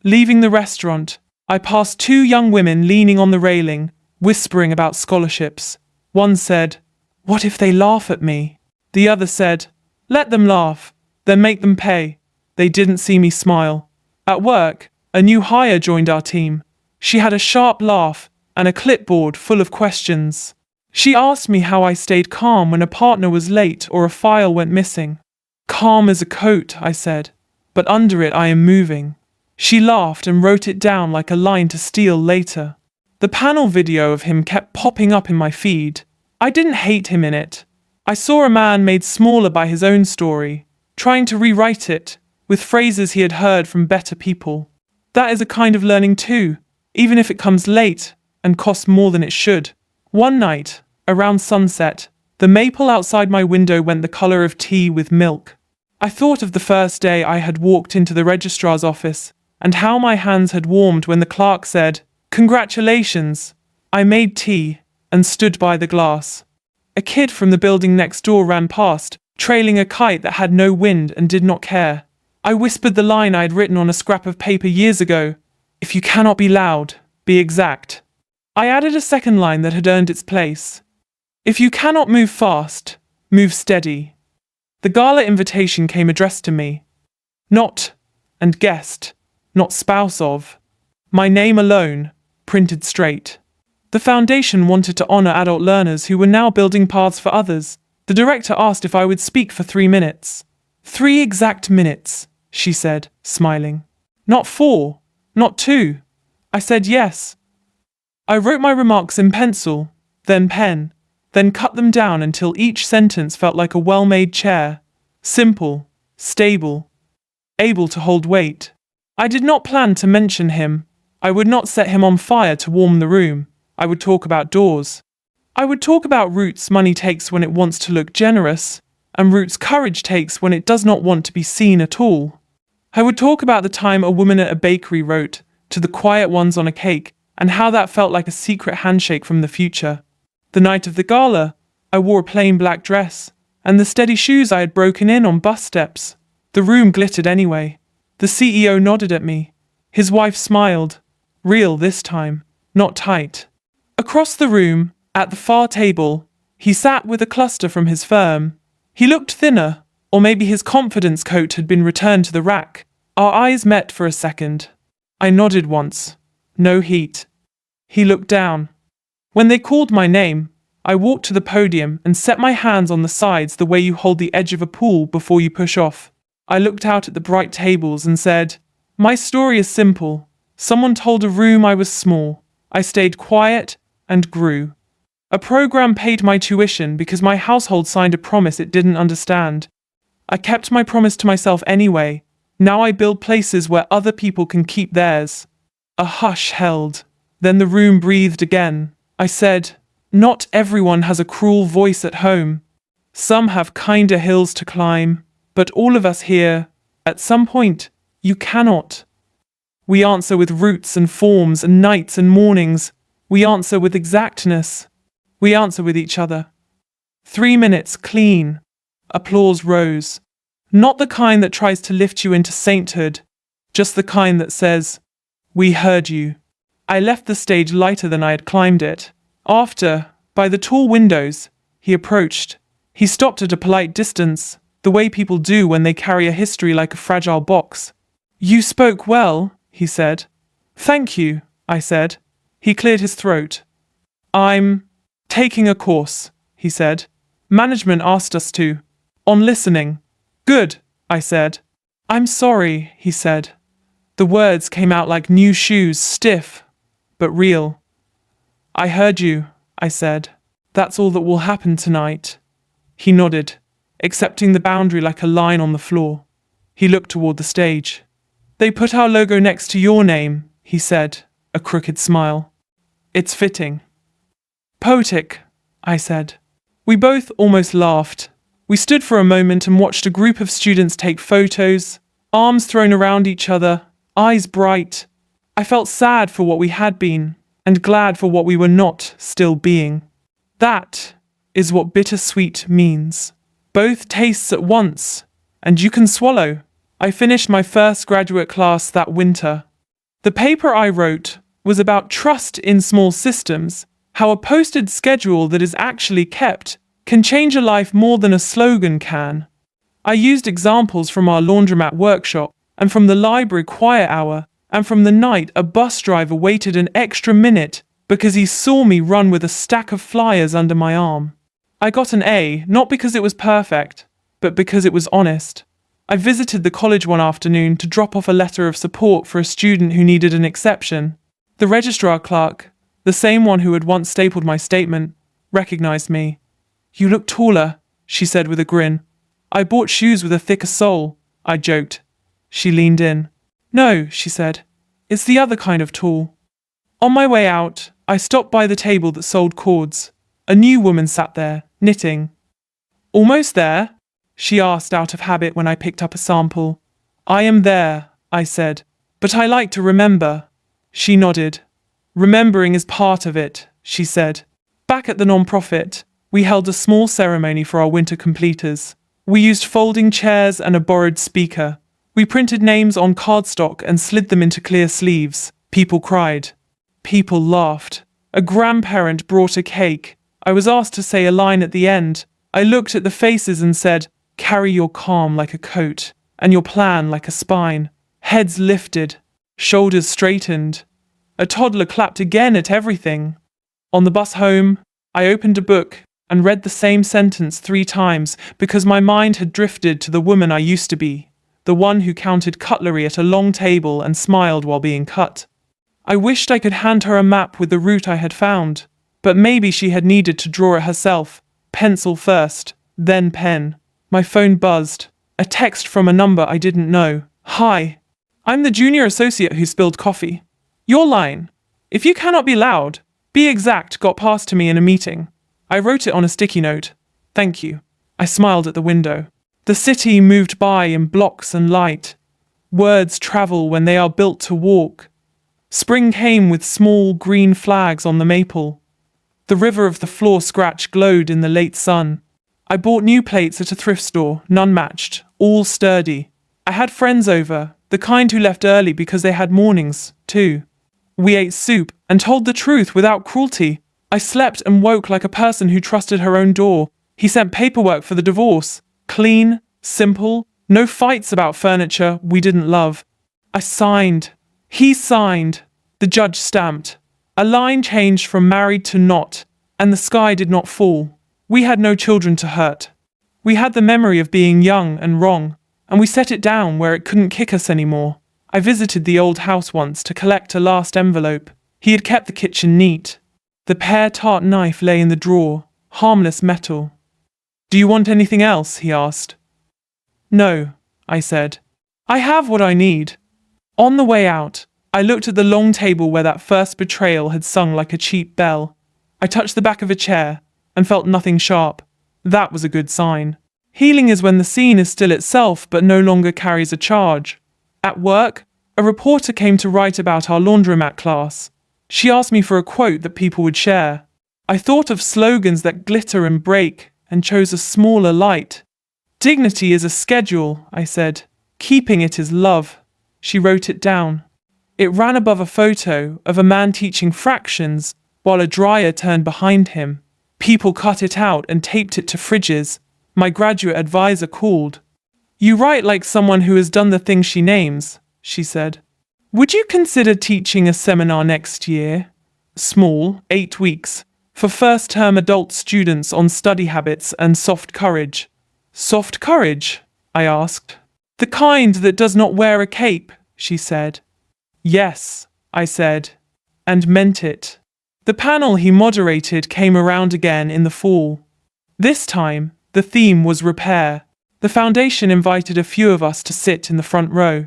Leaving the restaurant, I passed two young women leaning on the railing, whispering about scholarships. One said, "What if they laugh at me?" The other said, "Let them laugh, then make them pay." They didn't see me smile. At work, a new hire joined our team. She had a sharp laugh and a clipboard full of questions. She asked me how I stayed calm when a partner was late or a file went missing. "Calm as a coat," I said, "but under it I am moving." She laughed and wrote it down like a line to steal later. The panel video of him kept popping up in my feed. I didn't hate him in it. I saw a man made smaller by his own story, trying to rewrite it, with phrases he had heard from better people. That is a kind of learning too, even if it comes late and costs more than it should. One night, around sunset, the maple outside my window went the color of tea with milk. I thought of the first day I had walked into the registrar's office, and how my hands had warmed when the clerk said, "Congratulations." I made tea, and stood by the glass. A kid from the building next door ran past, trailing a kite that had no wind and did not care. I whispered the line I had written on a scrap of paper years ago: "If you cannot be loud, be exact." I added a second line that had earned its place: "If you cannot move fast, move steady." The gala invitation came addressed to me. Not, and guest, not spouse of. My name alone, printed straight. The foundation wanted to honor adult learners who were now building paths for others. The director asked if I would speak for 3 minutes. 3 exact minutes, she said, smiling. Not 4, not 2. I said yes. I wrote my remarks in pencil, then pen, then cut them down until each sentence felt like a well-made chair. Simple, stable, able to hold weight. I did not plan to mention him. I would not set him on fire to warm the room. I would talk about doors. I would talk about routes money takes when it wants to look generous, and routes courage takes when it does not want to be seen at all. I would talk about the time a woman at a bakery wrote, "To the quiet ones on a cake," and how that felt like a secret handshake from the future. The night of the gala, I wore a plain black dress, and the steady shoes I had broken in on bus steps. The room glittered anyway. The CEO nodded at me. His wife smiled. Real this time, not tight. Across the room, at the far table, he sat with a cluster from his firm. He looked thinner, or maybe his confidence coat had been returned to the rack. Our eyes met for a second. I nodded once. No heat. He looked down. When they called my name, I walked to the podium and set my hands on the sides the way you hold the edge of a pool before you push off. I looked out at the bright tables and said, "My story is simple. Someone told a room I was small. I stayed quiet and grew. A program paid my tuition because my household signed a promise it didn't understand. I kept my promise to myself anyway. Now I build places where other people can keep theirs." A hush held. Then the room breathed again. I said, "Not everyone has a cruel voice at home. Some have kinder hills to climb, but all of us here, at some point, you cannot. We answer with roots and forms and nights and mornings. We answer with exactness. We answer with each other." 3 minutes clean. Applause rose. Not the kind that tries to lift you into sainthood, just the kind that says, "We heard you." I left the stage lighter than I had climbed it. After, by the tall windows, he approached. He stopped at a polite distance, the way people do when they carry a history like a fragile box. "You spoke well," he said. "Thank you," I said. He cleared his throat. "I'm taking a course," he said. "Management asked us to. On listening." "Good," I said. "I'm sorry," he said. The words came out like new shoes, stiff, but real. "I heard you," I said. "That's all that will happen tonight." He nodded, accepting the boundary like a line on the floor. He looked toward the stage. "They put our logo next to your name," he said, a crooked smile. "It's fitting." "Poetic," I said. We both almost laughed. We stood for a moment and watched a group of students take photos, arms thrown around each other, eyes bright. I felt sad for what we had been, and glad for what we were not still being. That is what bittersweet means. Both tastes at once, and you can swallow. I finished my first graduate class that winter. The paper I wrote was about trust in small systems, how a posted schedule that is actually kept can change a life more than a slogan can. I used examples from our laundromat workshop, and from the library quiet hour, and from the night a bus driver waited an extra minute because he saw me run with a stack of flyers under my arm. I got an A, not because it was perfect, but because it was honest. I visited the college one afternoon to drop off a letter of support for a student who needed an exception. The registrar clerk, the same one who had once stapled my statement, recognized me. "You look taller," she said with a grin. "I bought shoes with a thicker sole," I joked. She leaned in. "No," she said. "It's the other kind of tall." On my way out, I stopped by the table that sold cords. A new woman sat there, knitting. "Almost there?" she asked out of habit when I picked up a sample. I am there, I said. But I like to remember. She nodded. Remembering is part of it, she said. Back at the non-profit, we held a small ceremony for our winter completers. We used folding chairs and a borrowed speaker. We printed names on cardstock and slid them into clear sleeves. People cried. People laughed. A grandparent brought a cake. I was asked to say a line at the end. I looked at the faces and said, carry your calm like a coat, and your plan like a spine. Heads lifted, shoulders straightened. A toddler clapped again at everything. On the bus home, I opened a book and read the same sentence 3 times because my mind had drifted to the woman I used to be, the one who counted cutlery at a long table and smiled while being cut. I wished I could hand her a map with the route I had found, but maybe she had needed to draw it herself, pencil first, then pen. My phone buzzed, a text from a number I didn't know. Hi, I'm the junior associate who spilled coffee. Your line, if you cannot be loud, be exact, got passed to me in a meeting. I wrote it on a sticky note. Thank you. I smiled at the window. The city moved by in blocks and light. Words travel when they are built to walk. Spring came with small green flags on the maple. The river of the floor scratch glowed in the late sun. I bought new plates at a thrift store, none matched, all sturdy. I had friends over, the kind who left early because they had mornings, too. We ate soup and told the truth without cruelty. I slept and woke like a person who trusted her own door. He sent paperwork for the divorce. Clean, simple, no fights about furniture we didn't love. I signed. He signed. The judge stamped. A line changed from married to not, and the sky did not fall. We had no children to hurt. We had the memory of being young and wrong, and we set it down where it couldn't kick us anymore. I visited the old house once to collect a last envelope. He had kept the kitchen neat. The pear-tart knife lay in the drawer, harmless metal. Do you want anything else? He asked. No, I said. I have what I need. On the way out, I looked at the long table where that first betrayal had sung like a cheap bell. I touched the back of a chair and felt nothing sharp. That was a good sign. Healing is when the scene is still itself but no longer carries a charge. At work, a reporter came to write about our laundromat class. She asked me for a quote that people would share. I thought of slogans that glitter and break and chose a smaller light. Dignity is a schedule, I said. Keeping it is love. She wrote it down. It ran above a photo of a man teaching fractions while a dryer turned behind him. People cut it out and taped it to fridges. My graduate advisor called. You write like someone who has done the thing she names, she said. Would you consider teaching a seminar next year? Small, 8 weeks, for first-term adult students on study habits and soft courage. Soft courage? I asked. The kind that does not wear a cape, she said. Yes, I said, and meant it. The panel he moderated came around again in the fall. This time, the theme was repair. The foundation invited a few of us to sit in the front row.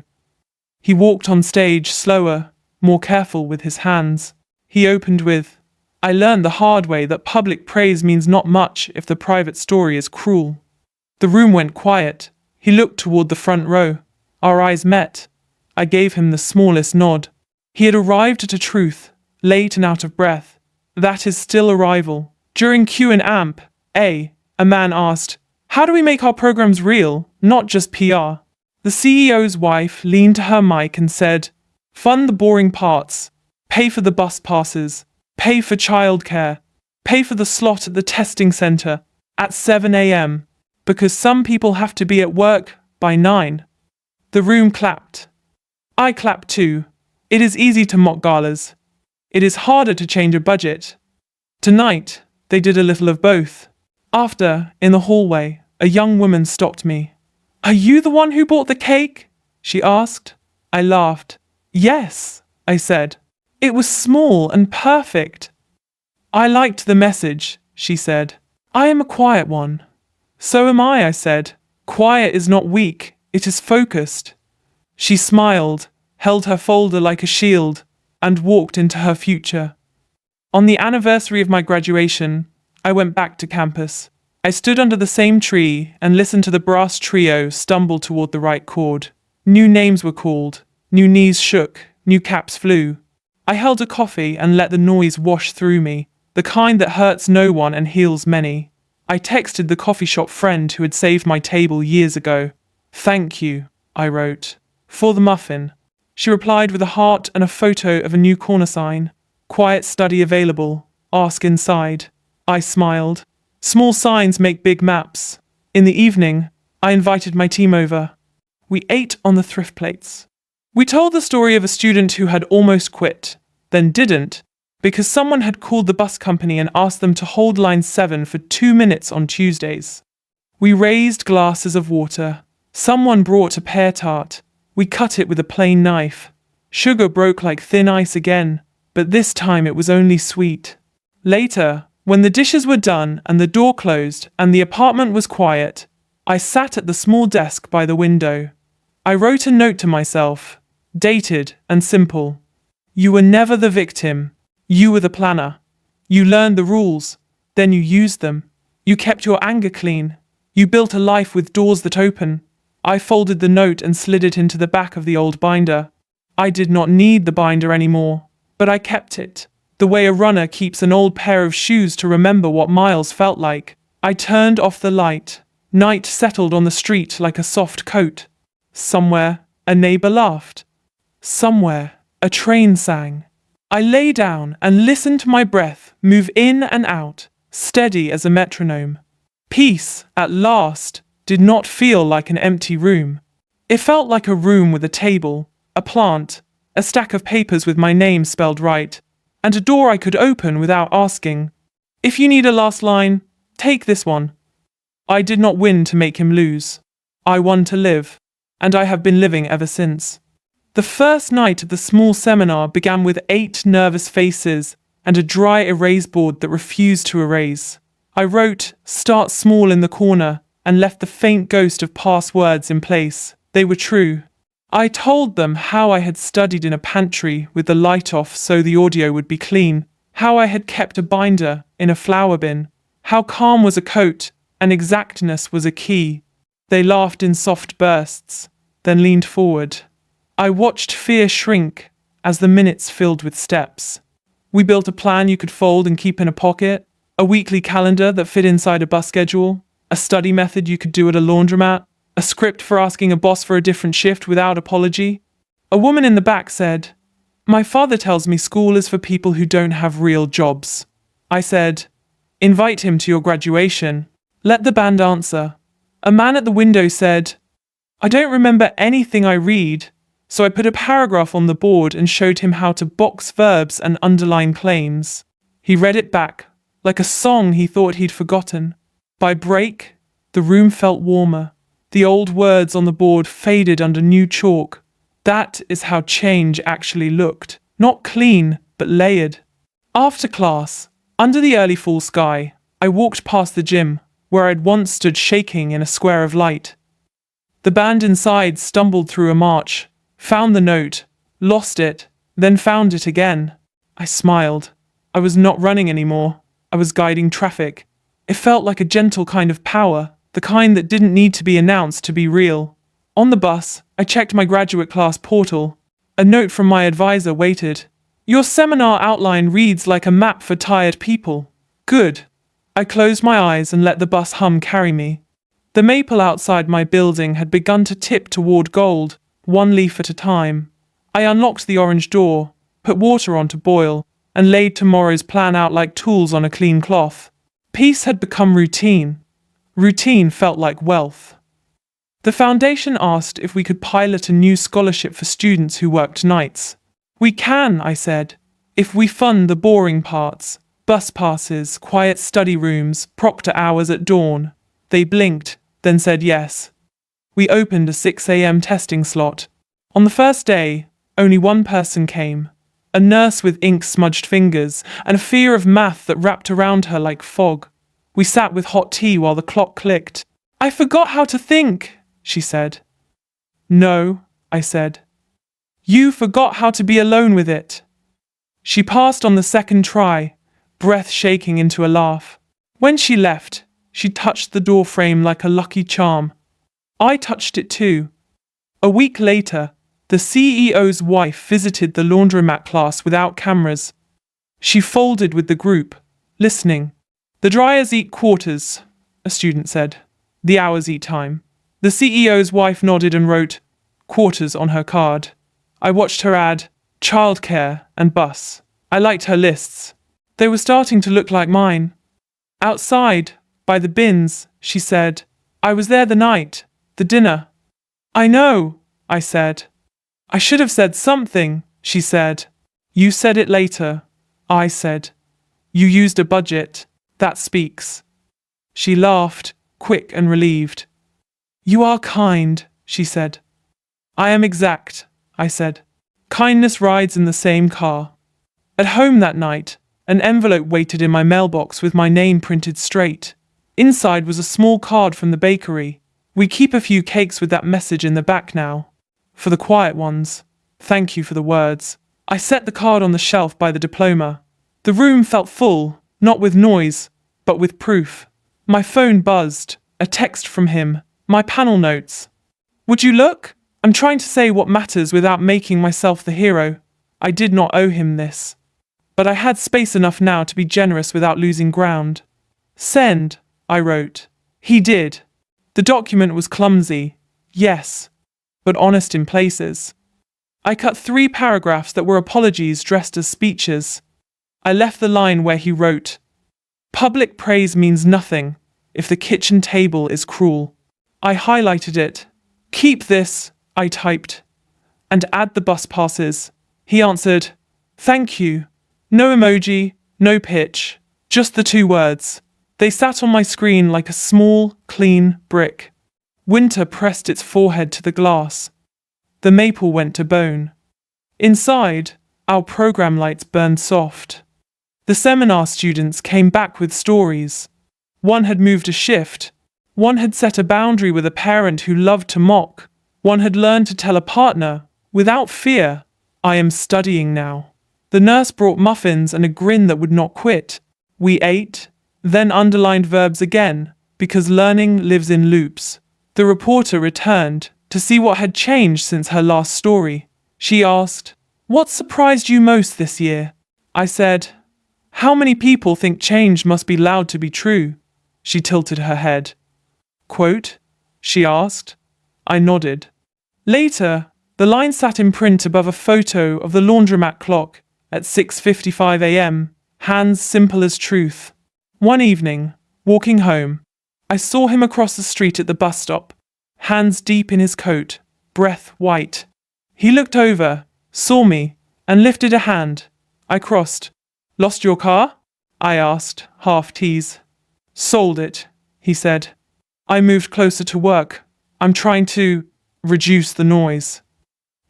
He walked on stage slower, more careful with his hands. He opened with, I learned the hard way that public praise means not much if the private story is cruel. The room went quiet. He looked toward the front row. Our eyes met. I gave him the smallest nod. He had arrived at a truth, late and out of breath. That is still arrival. During Q&A, a man asked, how do we make our programs real, not just PR? The CEO's wife leaned to her mic and said, fund the boring parts, pay for the bus passes, pay for childcare, pay for the slot at the testing center at 7 a.m. because some people have to be at work by 9. The room clapped. I clapped too. It is easy to mock galas. It is harder to change a budget. Tonight, they did a little of both. After, in the hallway, a young woman stopped me. Are you the one who bought the cake? She asked. I laughed. Yes, I said. It was small and perfect. I liked the message, she said. I am a quiet one. So am I said. Quiet is not weak, it is focused. She smiled, held her folder like a shield, and walked into her future. On the anniversary of my graduation, I went back to campus. I stood under the same tree and listened to the brass trio stumble toward the right chord. New names were called, new knees shook, new caps flew. I held a coffee and let the noise wash through me, the kind that hurts no one and heals many. I texted the coffee shop friend who had saved my table years ago. "Thank you," I wrote, "for the muffin." She replied with a heart and a photo of a new corner sign. "Quiet study available. Ask inside." I smiled. Small signs make big maps. In the evening, I invited my team over. We ate on the thrift plates. We told the story of a student who had almost quit, then didn't, because someone had called the bus company and asked them to hold line 7 for 2 minutes on Tuesdays. We raised glasses of water. Someone brought a pear tart. We cut it with a plain knife. Sugar broke like thin ice again, but this time it was only sweet. Later, when the dishes were done and the door closed and the apartment was quiet, I sat at the small desk by the window. I wrote a note to myself, dated and simple. You were never the victim. You were the planner. You learned the rules, then you used them. You kept your anger clean. You built a life with doors that open. I folded the note and slid it into the back of the old binder. I did not need the binder anymore, but I kept it. The way a runner keeps an old pair of shoes to remember what miles felt like. I turned off the light. Night settled on the street like a soft coat. Somewhere, a neighbor laughed. Somewhere, a train sang. I lay down and listened to my breath move in and out, steady as a metronome. Peace, at last, did not feel like an empty room. It felt like a room with a table, a plant, a stack of papers with my name spelled right, and a door I could open without asking. If you need a last line, take this one. I did not win to make him lose. I won to live, and I have been living ever since. The first night of the small seminar began with 8 nervous faces and a dry erase board that refused to erase. I wrote, "Start small" in the corner and left the faint ghost of past words in place. They were true. I told them how I had studied in a pantry with the light off so the audio would be clean, how I had kept a binder in a flower bin, how calm was a coat and exactness was a key. They laughed in soft bursts, then leaned forward. I watched fear shrink as the minutes filled with steps. We built a plan you could fold and keep in a pocket, a weekly calendar that fit inside a bus schedule, a study method you could do at a laundromat, a script for asking a boss for a different shift without apology. A woman in the back said, "My father tells me school is for people who don't have real jobs." I said, "Invite him to your graduation. Let the band answer." A man at the window said, "I don't remember anything I read," so I put a paragraph on the board and showed him how to box verbs and underline claims. He read it back, like a song he thought he'd forgotten. By break, the room felt warmer. The old words on the board faded under new chalk. That is how change actually looked. Not clean, but layered. After class, under the early fall sky, I walked past the gym, where I'd once stood shaking in a square of light. The band inside stumbled through a march, found the note, lost it, then found it again. I smiled. I was not running anymore. I was guiding traffic. It felt like a gentle kind of power, the kind that didn't need to be announced to be real. On the bus, I checked my graduate class portal. A note from my advisor waited. "Your seminar outline reads like a map for tired people." Good. I closed my eyes and let the bus hum carry me. The maple outside my building had begun to tip toward gold, one leaf at a time. I unlocked the orange door, put water on to boil, and laid tomorrow's plan out like tools on a clean cloth. Peace had become routine. Routine felt like wealth. The foundation asked if we could pilot a new scholarship for students who worked nights. "We can," I said, "if we fund the boring parts. Bus passes, quiet study rooms, proctor hours at dawn." They blinked, then said yes. We opened a 6 a.m. testing slot. On the first day, only one person came. A nurse with ink-smudged fingers and a fear of math that wrapped around her like fog. We sat with hot tea while the clock clicked. "I forgot how to think," she said. "No," I said. "You forgot how to be alone with it." She passed on the second try, breath shaking into a laugh. When she left, She touched the door frame like a lucky charm. I touched it too. A week later, the CEO's wife visited the laundromat class without cameras. She folded with the group, listening. "The dryers eat quarters," a student said. "The hours eat time." The CEO's wife nodded and wrote quarters on her card. I watched her add childcare and bus. I liked her lists. They were starting to look like mine. "Outside, by the bins," she said. "I was there the night, the dinner." "I know," I said. "I should have said something," she said. "You said it later," I said. "You used a budget. That speaks." She laughed, quick and relieved. "You are kind," she said. "I am exact," I said. Kindness rides in the same car. At home that night, an envelope waited in my mailbox with my name printed straight. Inside was a small card from the bakery. "We keep a few cakes with that message in the back now. For the quiet ones. Thank you for the words." I set the card on the shelf by the diploma. The room felt full, not with noise, but with proof. My phone buzzed, a text from him, my panel notes. "Would you look? I'm trying to say what matters without making myself the hero." I did not owe him this. But I had space enough now to be generous without losing ground. "Send," I wrote. He did. The document was clumsy, yes, but honest in places. I cut 3 paragraphs that were apologies dressed as speeches. I left the line where he wrote, "Public praise means nothing if the kitchen table is cruel." I highlighted it. "Keep this," I typed. "And add the bus passes." He answered, "Thank you." No emoji, no pitch, just the 2 words. They sat on my screen like a small, clean brick. Winter pressed its forehead to the glass. The maple went to bone. Inside, our program lights burned soft. The seminar students came back with stories. One had moved a shift. One had set a boundary with a parent who loved to mock. One had learned to tell a partner, without fear, "I am studying now." The nurse brought muffins and a grin that would not quit. We ate, then underlined verbs again, because learning lives in loops. The reporter returned to see what had changed since her last story. She asked, "What surprised you most this year?" I said, "How many people think change must be loud to be true?" She tilted her head. "Quote?" she asked. I nodded. Later, the line sat in print above a photo of the laundromat clock at 6:55 a.m., hands simple as truth. One evening, walking home, I saw him across the street at the bus stop, hands deep in his coat, breath white. He looked over, saw me, and lifted a hand. I crossed. "Lost your car?" I asked, half tease. "Sold it," he said. I moved closer to work. "I'm trying to reduce the noise."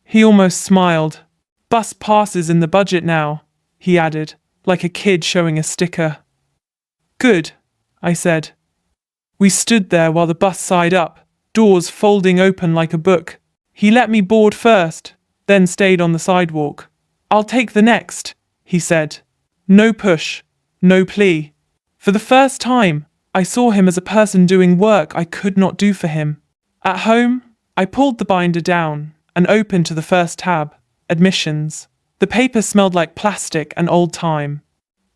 He almost smiled. "Bus passes in the budget now," he added, like a kid showing a sticker. "Good," I said. We stood there while the bus sighed up, doors folding open like a book. He let me board first, then stayed on the sidewalk. "I'll take the next," he said. No push, no plea. For the first time, I saw him as a person doing work I could not do for him. At home, I pulled the binder down and opened to the first tab, admissions. The paper smelled like plastic and old time.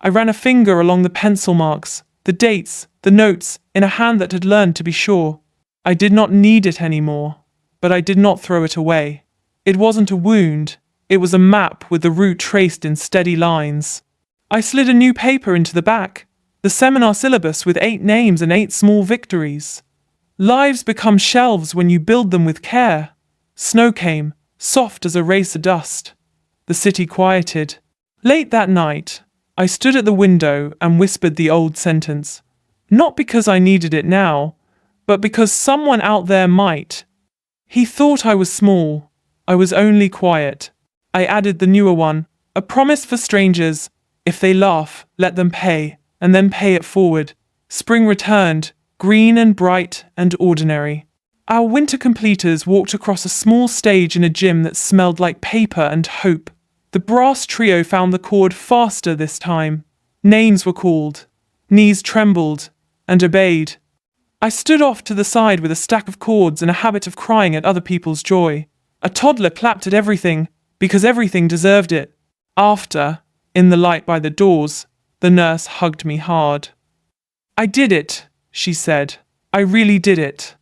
I ran a finger along the pencil marks, the dates, the notes, in a hand that had learned to be sure. I did not need it anymore, but I did not throw it away. It wasn't a wound, it was a map with the route traced in steady lines. I slid a new paper into the back, the seminar syllabus with 8 names and 8 small victories. Lives become shelves when you build them with care. Snow came, soft as eraser dust. The city quieted. Late that night, I stood at the window and whispered the old sentence. Not because I needed it now, but because someone out there might. He thought I was small. I was only quiet. I added the newer one, a promise for strangers. If they laugh, let them pay, and then pay it forward. Spring returned, green and bright and ordinary. Our winter completers walked across a small stage in a gym that smelled like paper and hope. The brass trio found the chord faster this time. Names were called. Knees trembled. and obeyed. I stood off to the side with a stack of cords and a habit of crying at other people's joy. A toddler clapped at everything, because everything deserved it. After, in the light by the doors, the nurse hugged me hard. "I did it," she said. "I really did it."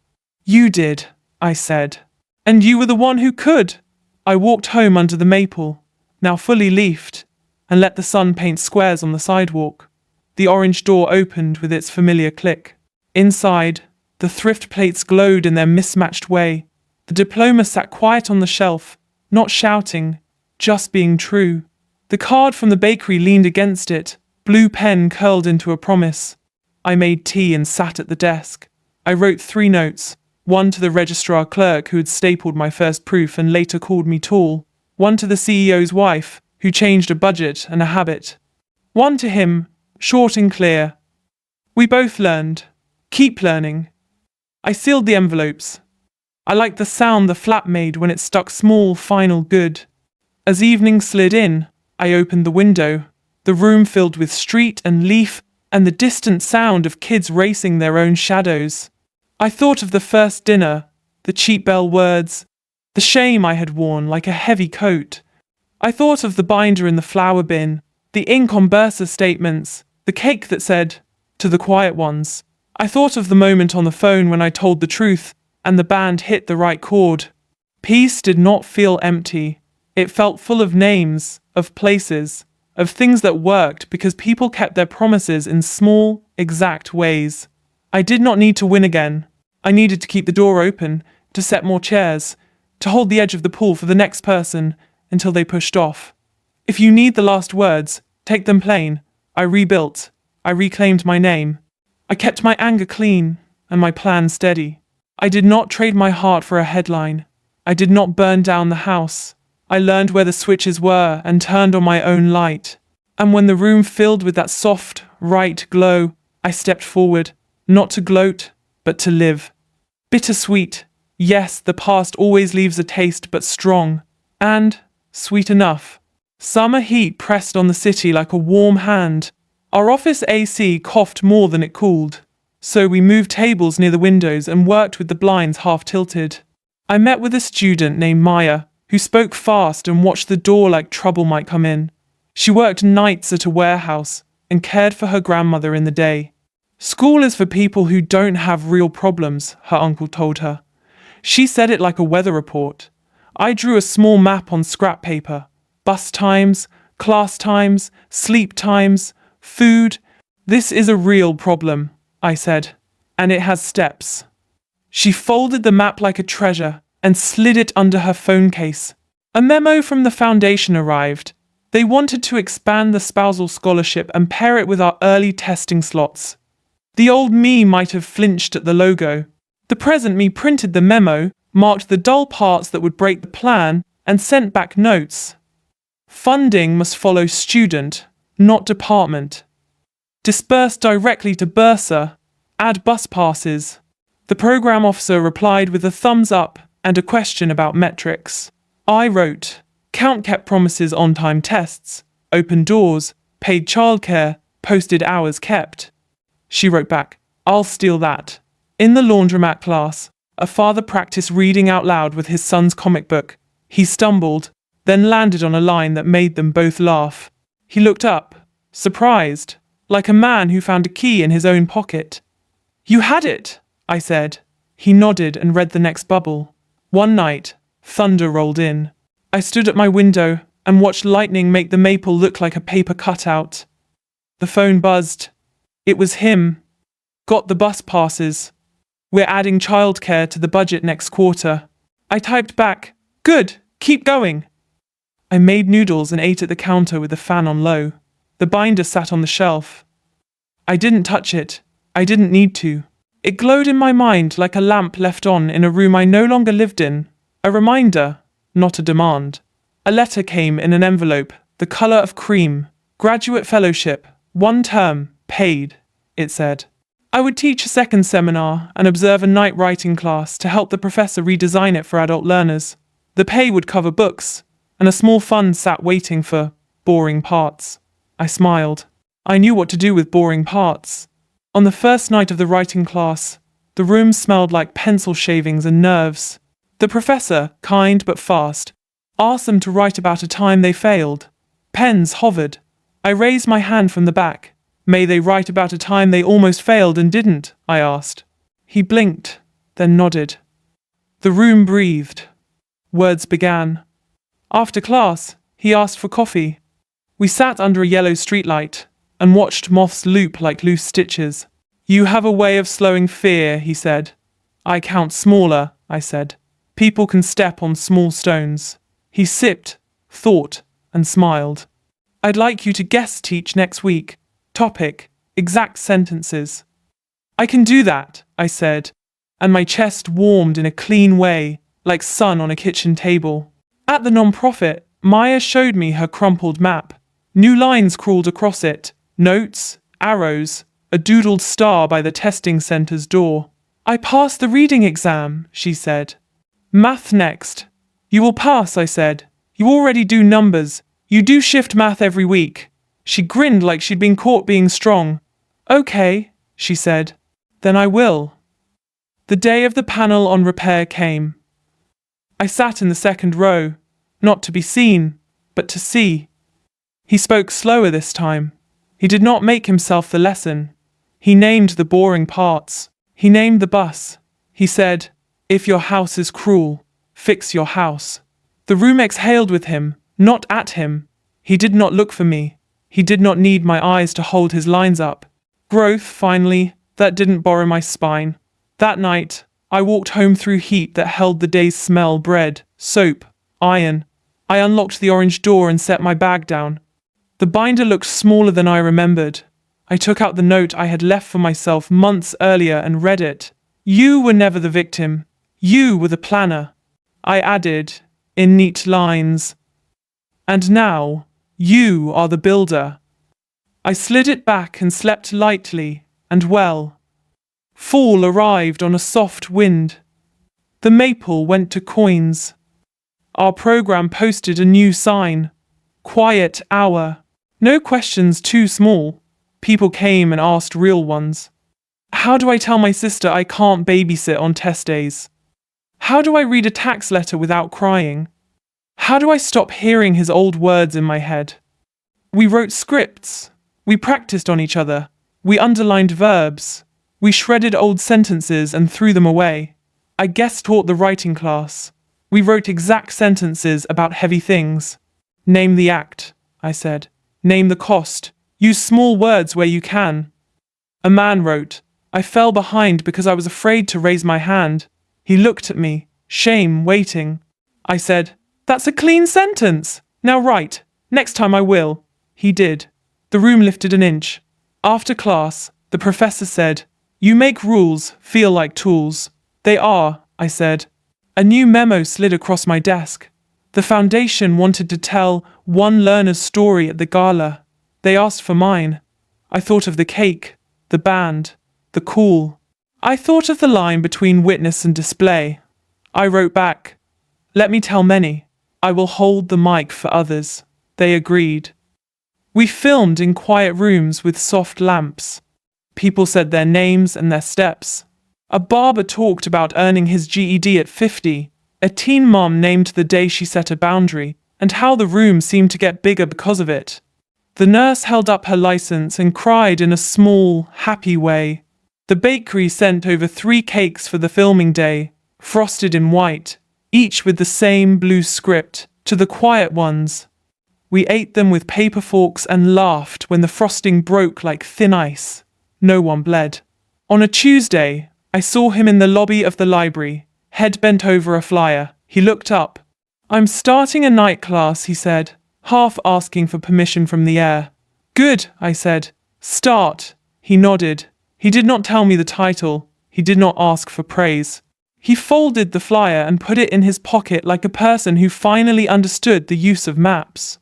"You did," I said. "And you were the one who could." I walked home under the maple, now fully leafed, and let the sun paint squares on the sidewalk. The orange door opened with its familiar click. Inside, the thrift plates glowed in their mismatched way. The diploma sat quiet on the shelf, not shouting, just being true. The card from the bakery leaned against it, blue pen curled into a promise. I made tea and sat at the desk. I wrote 3 notes, one to the registrar clerk who had stapled my first proof and later called me tall, one to the CEO's wife, who changed a budget and a habit, one to him, short and clear. We both learned. Keep learning. I sealed the envelopes. I liked the sound the flap made when it stuck small, final good. As evening slid in, I opened the window, the room filled with street and leaf and the distant sound of kids racing their own shadows. I thought of the first dinner, the cheap bell words, the shame I had worn like a heavy coat. I thought of the binder in the flower bin, the ink on bursa statements, the cake that said, "To the quiet ones." I thought of the moment on the phone when I told the truth and the band hit the right chord. Peace did not feel empty. It felt full of names, of places, of things that worked because people kept their promises in small, exact ways. I did not need to win again. I needed to keep the door open, to set more chairs, to hold the edge of the pool for the next person until they pushed off. If you need the last words, take them plain. I rebuilt. I reclaimed my name. I kept my anger clean and my plan steady. I did not trade my heart for a headline. I did not burn down the house. I learned where the switches were and turned on my own light. And when the room filled with that soft, right glow, I stepped forward, not to gloat, but to live. Bittersweet. Yes, the past always leaves a taste, but strong. And sweet enough. Summer heat pressed on the city like a warm hand. Our office AC coughed more than it cooled. So we moved tables near the windows and worked with the blinds half tilted. I met with a student named Maya, who spoke fast and watched the door like trouble might come in. She worked nights at a warehouse and cared for her grandmother in the day. "School is for people who don't have real problems," her uncle told her. She said it like a weather report. I drew a small map on scrap paper. Bus times, class times, sleep times, food. "This is a real problem," I said, "and it has steps." She folded the map like a treasure and slid it under her phone case. A memo from the foundation arrived. They wanted to expand the spousal scholarship and pair it with our early testing slots. The old me might have flinched at the logo. The present me printed the memo, marked the dull parts that would break the plan, and sent back notes. Funding must follow student, not department. Disperse directly to Bursa. Add bus passes. The program officer replied with a thumbs up and a question about metrics. I wrote, count kept promises, on-time tests, open doors, paid childcare, posted hours kept. She wrote back, I'll steal that. In the laundromat class, a father practiced reading out loud with his son's comic book. He stumbled, then landed on a line that made them both laugh. He looked up, surprised, like a man who found a key in his own pocket. You had it, I said. He nodded and read the next bubble. One night, thunder rolled in. I stood at my window and watched lightning make the maple look like a paper cutout. The phone buzzed. It was him. Got the bus passes. We're adding childcare to the budget next quarter. I typed back, good, keep going. I made noodles and ate at the counter with the fan on low. The binder sat on the shelf. I didn't touch it. I didn't need to. It glowed in my mind like a lamp left on in a room I no longer lived in. A reminder, not a demand. A letter came in an envelope, the color of cream. Graduate fellowship, 1 term, paid, it said. I would teach a second seminar and observe a night writing class to help the professor redesign it for adult learners. The pay would cover books, and a small fund sat waiting for boring parts. I smiled. I knew what to do with boring parts. On the first night of the writing class, the room smelled like pencil shavings and nerves. The professor, kind but fast, asked them to write about a time they failed. Pens hovered. I raised my hand from the back. May they write about a time they almost failed and didn't, I asked. He blinked, then nodded. The room breathed. Words began. After class, he asked for coffee. We sat under a yellow streetlight and watched moths loop like loose stitches. You have a way of slowing fear, he said. I count smaller, I said. People can step on small stones. He sipped, thought, and smiled. I'd like you to guest teach next week. Topic, exact sentences. I can do that, I said, and my chest warmed in a clean way, like sun on a kitchen table. At the non-profit, Maya showed me her crumpled map. New lines crawled across it, notes, arrows, a doodled star by the testing center's door. I passed the reading exam, she said. Math next. You will pass, I said. You already do numbers. You do shift math every week. She grinned like she'd been caught being strong. Okay, she said. Then I will. The day of the panel on repair came. I sat in the second row, not to be seen, but to see. He spoke slower this time. He did not make himself the lesson. He named the boring parts. He named the bus. He said, if your house is cruel, fix your house. The room exhaled with him, not at him. He did not look for me. He did not need my eyes to hold his lines up. Growth, finally, that didn't borrow my spine. That night, I walked home through heat that held the day's smell, bread, soap, iron. I unlocked the orange door and set my bag down. The binder looked smaller than I remembered. I took out the note I had left for myself months earlier and read it. You were never the victim. You were the planner. I added, in neat lines. And now, you are the builder. I slid it back and slept lightly, and well. Fall arrived on a soft wind. The maple went to coins. Our program posted a new sign. Quiet hour. No questions too small. People came and asked real ones. How do I tell my sister I can't babysit on test days? How do I read a tax letter without crying? How do I stop hearing his old words in my head? We wrote scripts. We practiced on each other. We underlined verbs. We shredded old sentences and threw them away. I guest taught the writing class. We wrote exact sentences about heavy things. Name the act, I said. Name the cost. Use small words where you can. A man wrote, I fell behind because I was afraid to raise my hand. He looked at me, shame waiting. I said, that's a clean sentence. Now write. Next time I will. He did. The room lifted an inch. After class, the professor said, you make rules feel like tools. They are, I said. A new memo slid across my desk. The foundation wanted to tell one learner's story at the gala. They asked for mine. I thought of the cake, the band, the call. I thought of the line between witness and display. I wrote back, let me tell many. I will hold the mic for others. They agreed. We filmed in quiet rooms with soft lamps. People said their names and their steps. A barber talked about earning his GED at 50. A teen mom named the day she set a boundary, and how the room seemed to get bigger because of it. The nurse held up her license and cried in a small, happy way. The bakery sent over 3 cakes for the filming day, frosted in white, each with the same blue script, to the quiet ones. We ate them with paper forks and laughed when the frosting broke like thin ice. No one bled. On a Tuesday, I saw him in the lobby of the library, head bent over a flyer. He looked up. I'm starting a night class, he said, half asking for permission from the air. Good, I said. Start. He nodded. He did not tell me the title. He did not ask for praise. He folded the flyer and put it in his pocket like a person who finally understood the use of maps.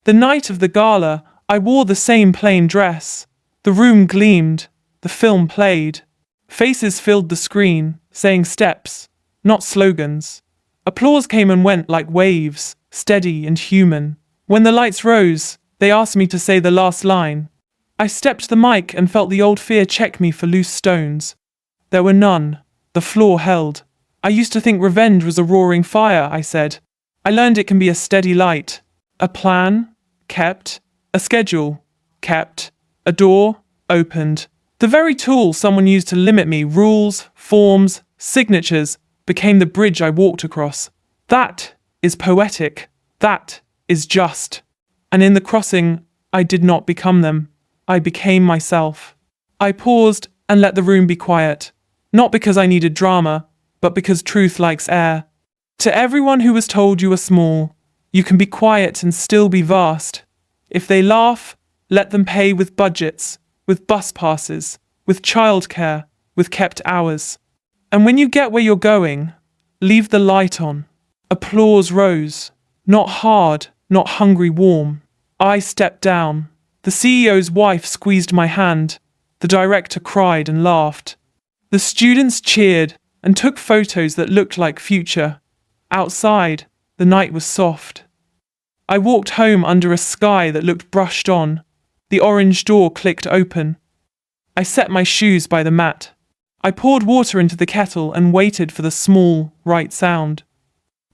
The night of the gala, I wore the same plain dress. The room gleamed. The film played. Faces filled the screen, saying steps, not slogans. Applause came and went like waves, steady and human. When the lights rose, they asked me to say the last line. I stepped the mic and felt the old fear check me for loose stones. There were none. The floor held. I used to think revenge was a roaring fire, I said. I learned it can be a steady light. A plan? Kept. A schedule? Kept. A door? Opened. The very tool someone used to limit me, rules, forms, signatures, became the bridge I walked across. That is poetic. That is just. And in the crossing, I did not become them. I became myself. I paused and let the room be quiet. Not because I needed drama, but because truth likes air. To everyone who was told you were small, you can be quiet and still be vast. If they laugh, let them pay with budgets, with bus passes, with childcare, with kept hours. And when you get where you're going, leave the light on. Applause rose. Not hard, not hungry warm. I stepped down. The CEO's wife squeezed my hand. The director cried and laughed. The students cheered and took photos that looked like future. Outside, the night was soft. I walked home under a sky that looked brushed on. The orange door clicked open. I set my shoes by the mat. I poured water into the kettle and waited for the small, right sound.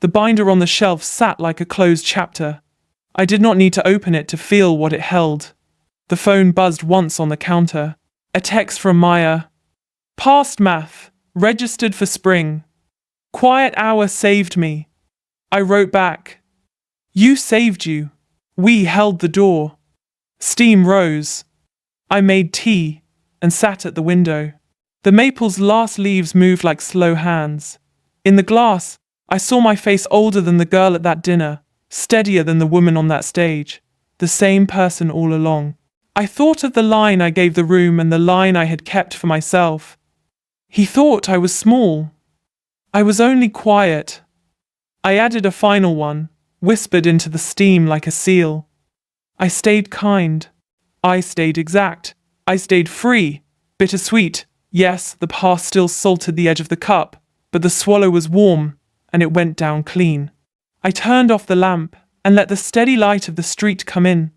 The binder on the shelf sat like a closed chapter. I did not need to open it to feel what it held. The phone buzzed once on the counter. A text from Maya. Passed math. Registered for spring. Quiet hour saved me. I wrote back. You saved you. We held the door. Steam rose. I made tea and sat at the window. The maple's last leaves moved like slow hands. In the glass, I saw my face older than the girl at that dinner, steadier than the woman on that stage, the same person all along. I thought of the line I gave the room and the line I had kept for myself. He thought I was small. I was only quiet. I added a final one, whispered into the steam like a seal. I stayed kind. I stayed exact. I stayed free. Bittersweet. Yes, the past still salted the edge of the cup, but the swallow was warm, and it went down clean. I turned off the lamp and let the steady light of the street come in.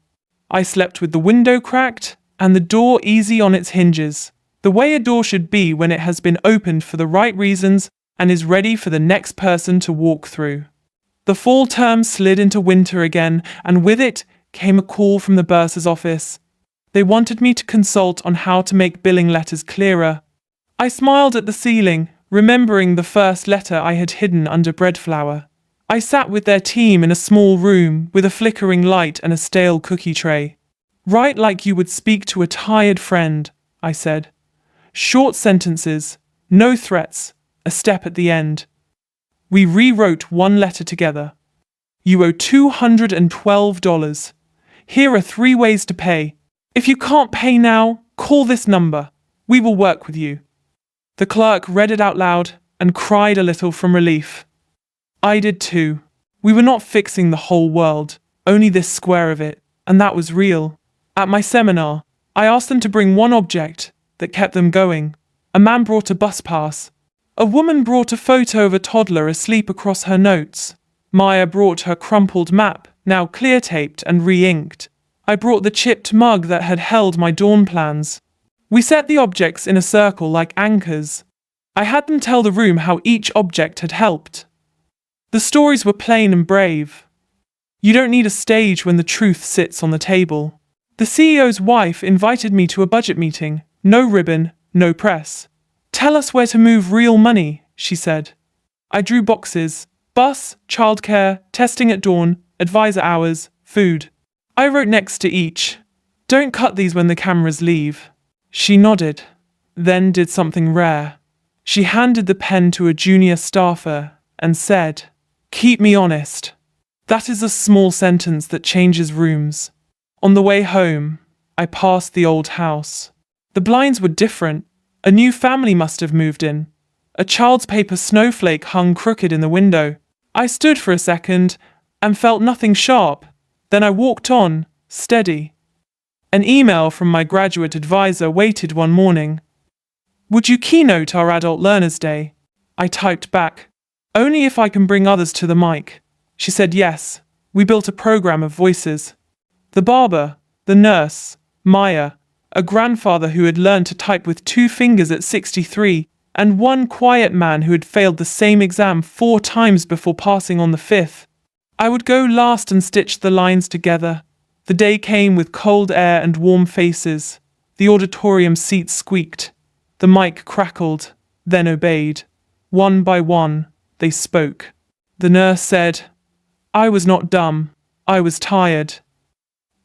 I slept with the window cracked and the door easy on its hinges, the way a door should be when it has been opened for the right reasons and is ready for the next person to walk through. The fall term slid into winter again, and with it came a call from the bursar's office. They wanted me to consult on how to make billing letters clearer. I smiled at the ceiling, remembering the first letter I had hidden under bread flour. I sat with their team in a small room with a flickering light and a stale cookie tray. Write like you would speak to a tired friend, I said. Short sentences, no threats, a step at the end. We rewrote one letter together. You owe $212. Here are 3 ways to pay. If you can't pay now, call this number. We will work with you. The clerk read it out loud and cried a little from relief. I did too. We were not fixing the whole world, only this square of it, and that was real. At my seminar, I asked them to bring one object that kept them going. A man brought a bus pass. A woman brought a photo of a toddler asleep across her notes. Maya brought her crumpled map, now clear-taped and re-inked. I brought the chipped mug that had held my dawn plans. We set the objects in a circle like anchors. I had them tell the room how each object had helped. The stories were plain and brave. You don't need a stage when the truth sits on the table. The CEO's wife invited me to a budget meeting. No ribbon, no press. Tell us where to move real money, she said. I drew boxes. Bus, childcare, testing at dawn, advisor hours, food. I wrote next to each. Don't cut these when the cameras leave. She nodded, then did something rare. She handed the pen to a junior staffer and said, Keep me honest. That is a small sentence that changes rooms. On the way home, I passed the old house. The blinds were different. A new family must have moved in. A child's paper snowflake hung crooked in the window. I stood for a second and felt nothing sharp. Then I walked on, steady. An email from my graduate advisor waited one morning. Would you keynote our Adult Learners Day? I typed back. Only if I can bring others to the mic. She said yes. We built a program of voices. The barber, the nurse, Maya, a grandfather who had learned to type with 2 fingers at 63, and one quiet man who had failed the same exam 4 times before passing on the 5th. I would go last and stitch the lines together. The day came with cold air and warm faces. The auditorium seats squeaked. The mic crackled, then obeyed. One by one, they spoke. The nurse said, "I was not dumb, I was tired."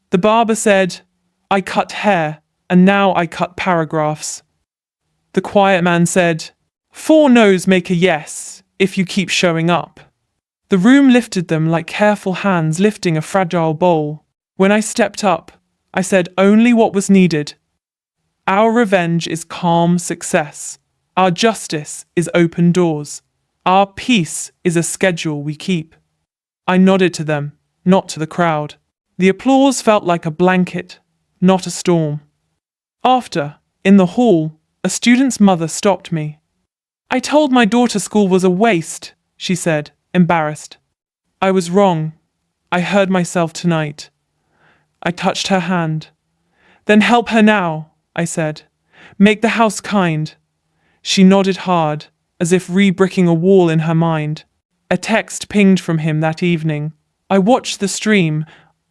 The barber said, "I cut hair, and now I cut paragraphs." The quiet man said, "4 no's make a yes, if you keep showing up." The room lifted them like careful hands lifting a fragile bowl. When I stepped up, I said only what was needed. Our revenge is calm success. Our justice is open doors. Our peace is a schedule we keep. I nodded to them, not to the crowd. The applause felt like a blanket, not a storm. After, in the hall, a student's mother stopped me. "I told my daughter school was a waste," she said, embarrassed. I was wrong. I heard myself tonight. I touched her hand. "Then help her now," I said. "Make the house kind." She nodded hard, as if re-bricking a wall in her mind. A text pinged from him that evening. I watched the stream.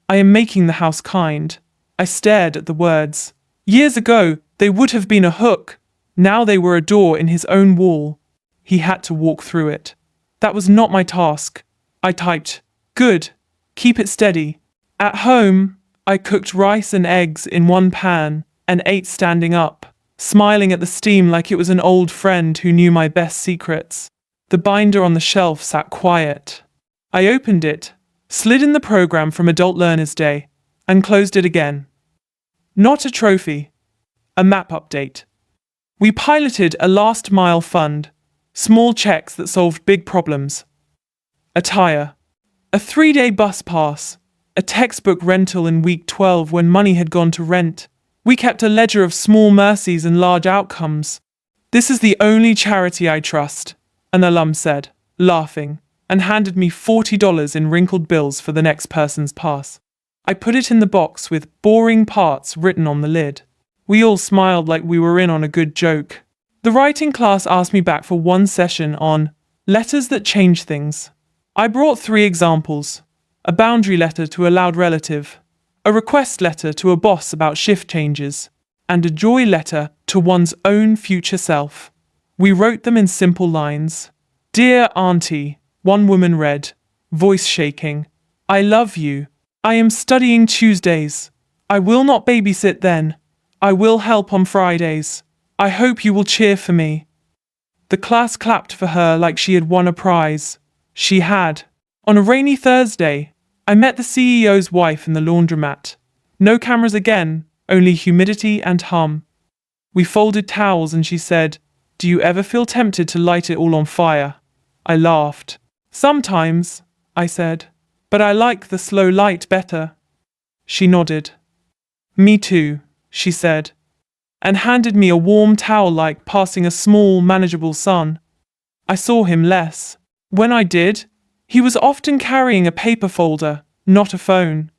"I am making the house kind." I stared at the words. Years ago, they would have been a hook. Now they were a door in his own wall. He had to walk through it. That was not my task. I typed, "Good. Keep it steady." At home, I cooked rice and eggs in one pan and ate standing up, smiling at the steam like it was an old friend who knew my best secrets. The binder on the shelf sat quiet. I opened it, slid in the program from Adult Learners Day, and closed it again. Not a trophy. A map update. We piloted a last-mile fund, small checks that solved big problems. Attire. A 3-day bus pass, a textbook rental in week 12 when money had gone to rent. We kept a ledger of small mercies and large outcomes. "This is the only charity I trust," an alum said, laughing, and handed me $40 in wrinkled bills for the next person's pass. I put it in the box with "boring parts" written on the lid. We all smiled like we were in on a good joke. The writing class asked me back for one session on letters that change things. I brought 3 examples: a boundary letter to a loud relative, a request letter to a boss about shift changes, and a joy letter to one's own future self. We wrote them in simple lines. "Dear Auntie," one woman read, voice shaking, "I love you. I am studying Tuesdays. I will not babysit then. I will help on Fridays. I hope you will cheer for me." The class clapped for her like she had won a prize. She had. On a rainy Thursday, I met the CEO's wife in the laundromat. No cameras again, only humidity and hum. We folded towels and she said, "Do you ever feel tempted to light it all on fire?" I laughed. "Sometimes," I said, "but I like the slow light better." She nodded. "Me too," she said, and handed me a warm towel like passing a small, manageable sun. I saw him less. When I did, he was often carrying a paper folder, not a phone.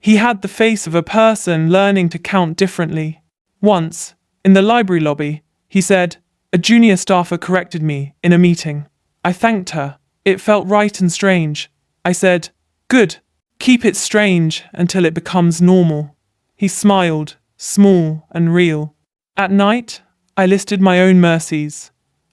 He had the face of a person learning to count differently. Once, in the library lobby, he said, "A junior staffer corrected me in a meeting." I thanked her. It felt right and strange. I said, "Good. Keep it strange until it becomes normal." He smiled, small and real. At night, I listed my own mercies.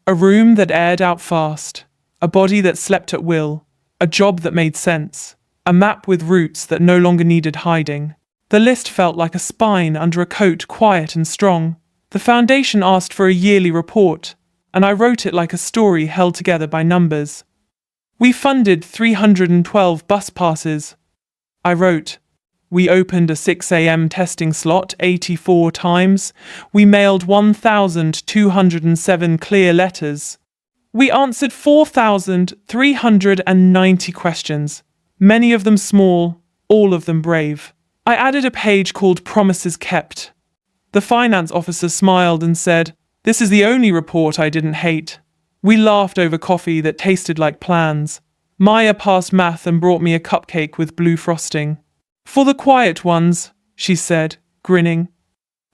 A room that aired out fast. A body that slept at will. A job that made sense. A map with roots that no longer needed hiding. The list felt like a spine under a coat, quiet and strong. The foundation asked for a yearly report, and I wrote it like a story held together by numbers. We funded 312 bus passes. I wrote, we opened a 6 a.m. testing slot 84 times. We mailed 1,207 clear letters. We answered 4,390 questions, many of them small, all of them brave. I added a page called Promises Kept. The finance officer smiled and said, "This is the only report I didn't hate." We laughed over coffee that tasted like plans. Maya passed math and brought me a cupcake with blue frosting. "For the quiet ones," she said, grinning.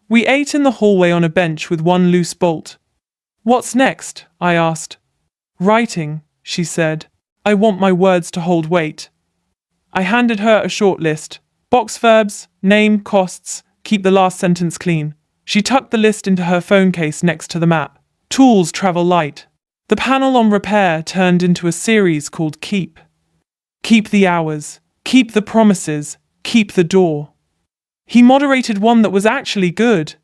We ate in the hallway on a bench with one loose bolt. What's next? I asked. Writing, she said. I want my words to hold weight. I handed her a short list. Box verbs, name, costs, keep the last sentence clean. She tucked the list into her phone case next to the map. Tools, travel light. The panel on repair turned into a series called Keep. Keep the hours. Keep the promises. Keep the door. He moderated one that was actually good.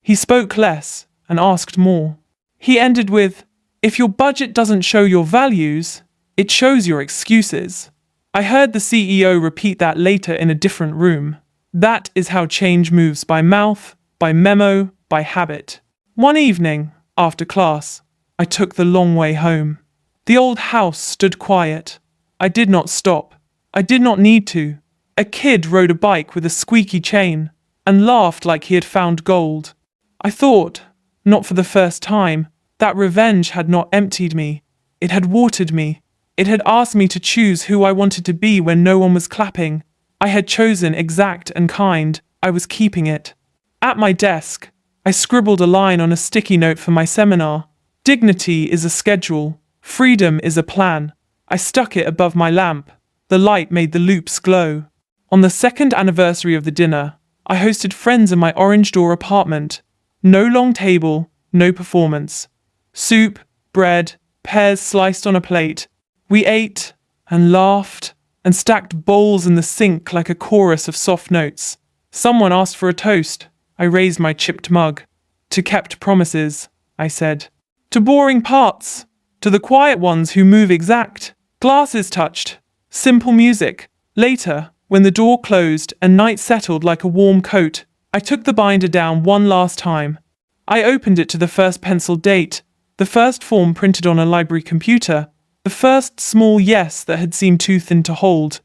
He spoke less and asked more. He ended with, if your budget doesn't show your values, it shows your excuses. I heard the CEO repeat that later in a different room. That is how change moves, by mouth, by memo, by habit. One evening, after class, I took the long way home. The old house stood quiet. I did not stop. I did not need to. A kid rode a bike with a squeaky chain and laughed like he had found gold. I thought, not for the first time, that revenge had not emptied me. It had watered me. It had asked me to choose who I wanted to be when no one was clapping. I had chosen exact and kind. I was keeping it. At my desk, I scribbled a line on a sticky note for my seminar. Dignity is a schedule. Freedom is a plan. I stuck it above my lamp. The light made the loops glow. On the second anniversary of the dinner, I hosted friends in my orange door apartment. No long table, no performance. Soup, bread, pears sliced on a plate. We ate and laughed and stacked bowls in the sink like a chorus of soft notes. Someone asked for a toast. I raised my chipped mug. To kept promises, I said. To boring parts. To the quiet ones who move exact. Glasses touched. Simple music. Later, when the door closed and night settled like a warm coat, I took the binder down one last time. I opened it to the first pencil date, the first form printed on a library computer, the first small yes that had seemed too thin to hold.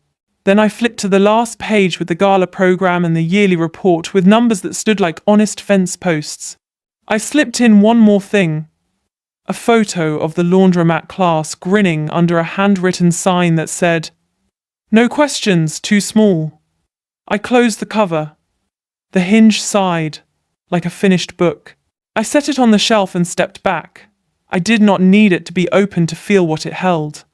Then I flipped to the last page with the gala program and the yearly report with numbers that stood like honest fence posts. I slipped in one more thing. A photo of the laundromat class grinning under a handwritten sign that said, "No questions, too small." I closed the cover. The hinge sighed, like a finished book. I set it on the shelf and stepped back. I did not need it to be open to feel what it held.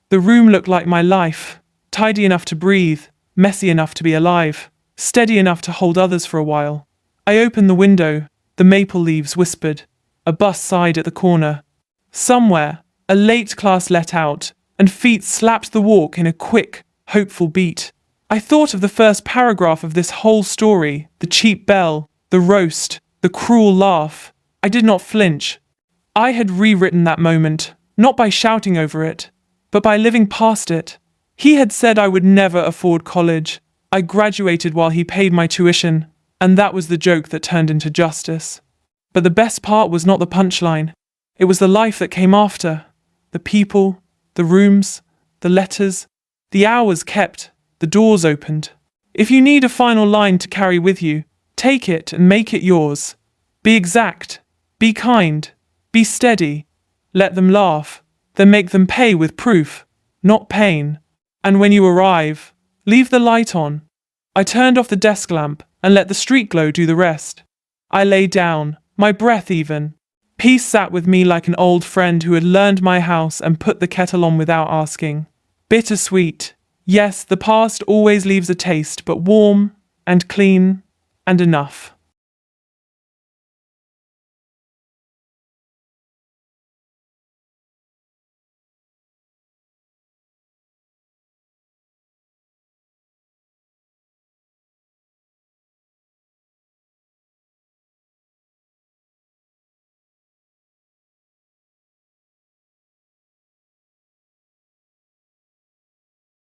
The room looked like my life, tidy enough to breathe, messy enough to be alive, steady enough to hold others for a while. I opened the window, the maple leaves whispered. A bus sighed at the corner. Somewhere, a late class let out, and feet slapped the walk in a quick, hopeful beat. I thought of the first paragraph of this whole story, the cheap bell, the roast, the cruel laugh. I did not flinch. I had rewritten that moment, not by shouting over it, but by living past it. He had said I would never afford college. I graduated while he paid my tuition, and that was the joke that turned into justice. But the best part was not the punchline. It was the life that came after. The people, the rooms, the letters, the hours kept, the doors opened. If you need a final line to carry with you, take it and make it yours. Be exact, be kind, be steady. Let them laugh, then make them pay with proof, not pain. And when you arrive, leave the light on. I turned off the desk lamp and let the street glow do the rest. I lay down, my breath even. Peace sat with me like an old friend who had learned my house and put the kettle on without asking. Bittersweet. Yes, the past always leaves a taste, but warm and clean and enough.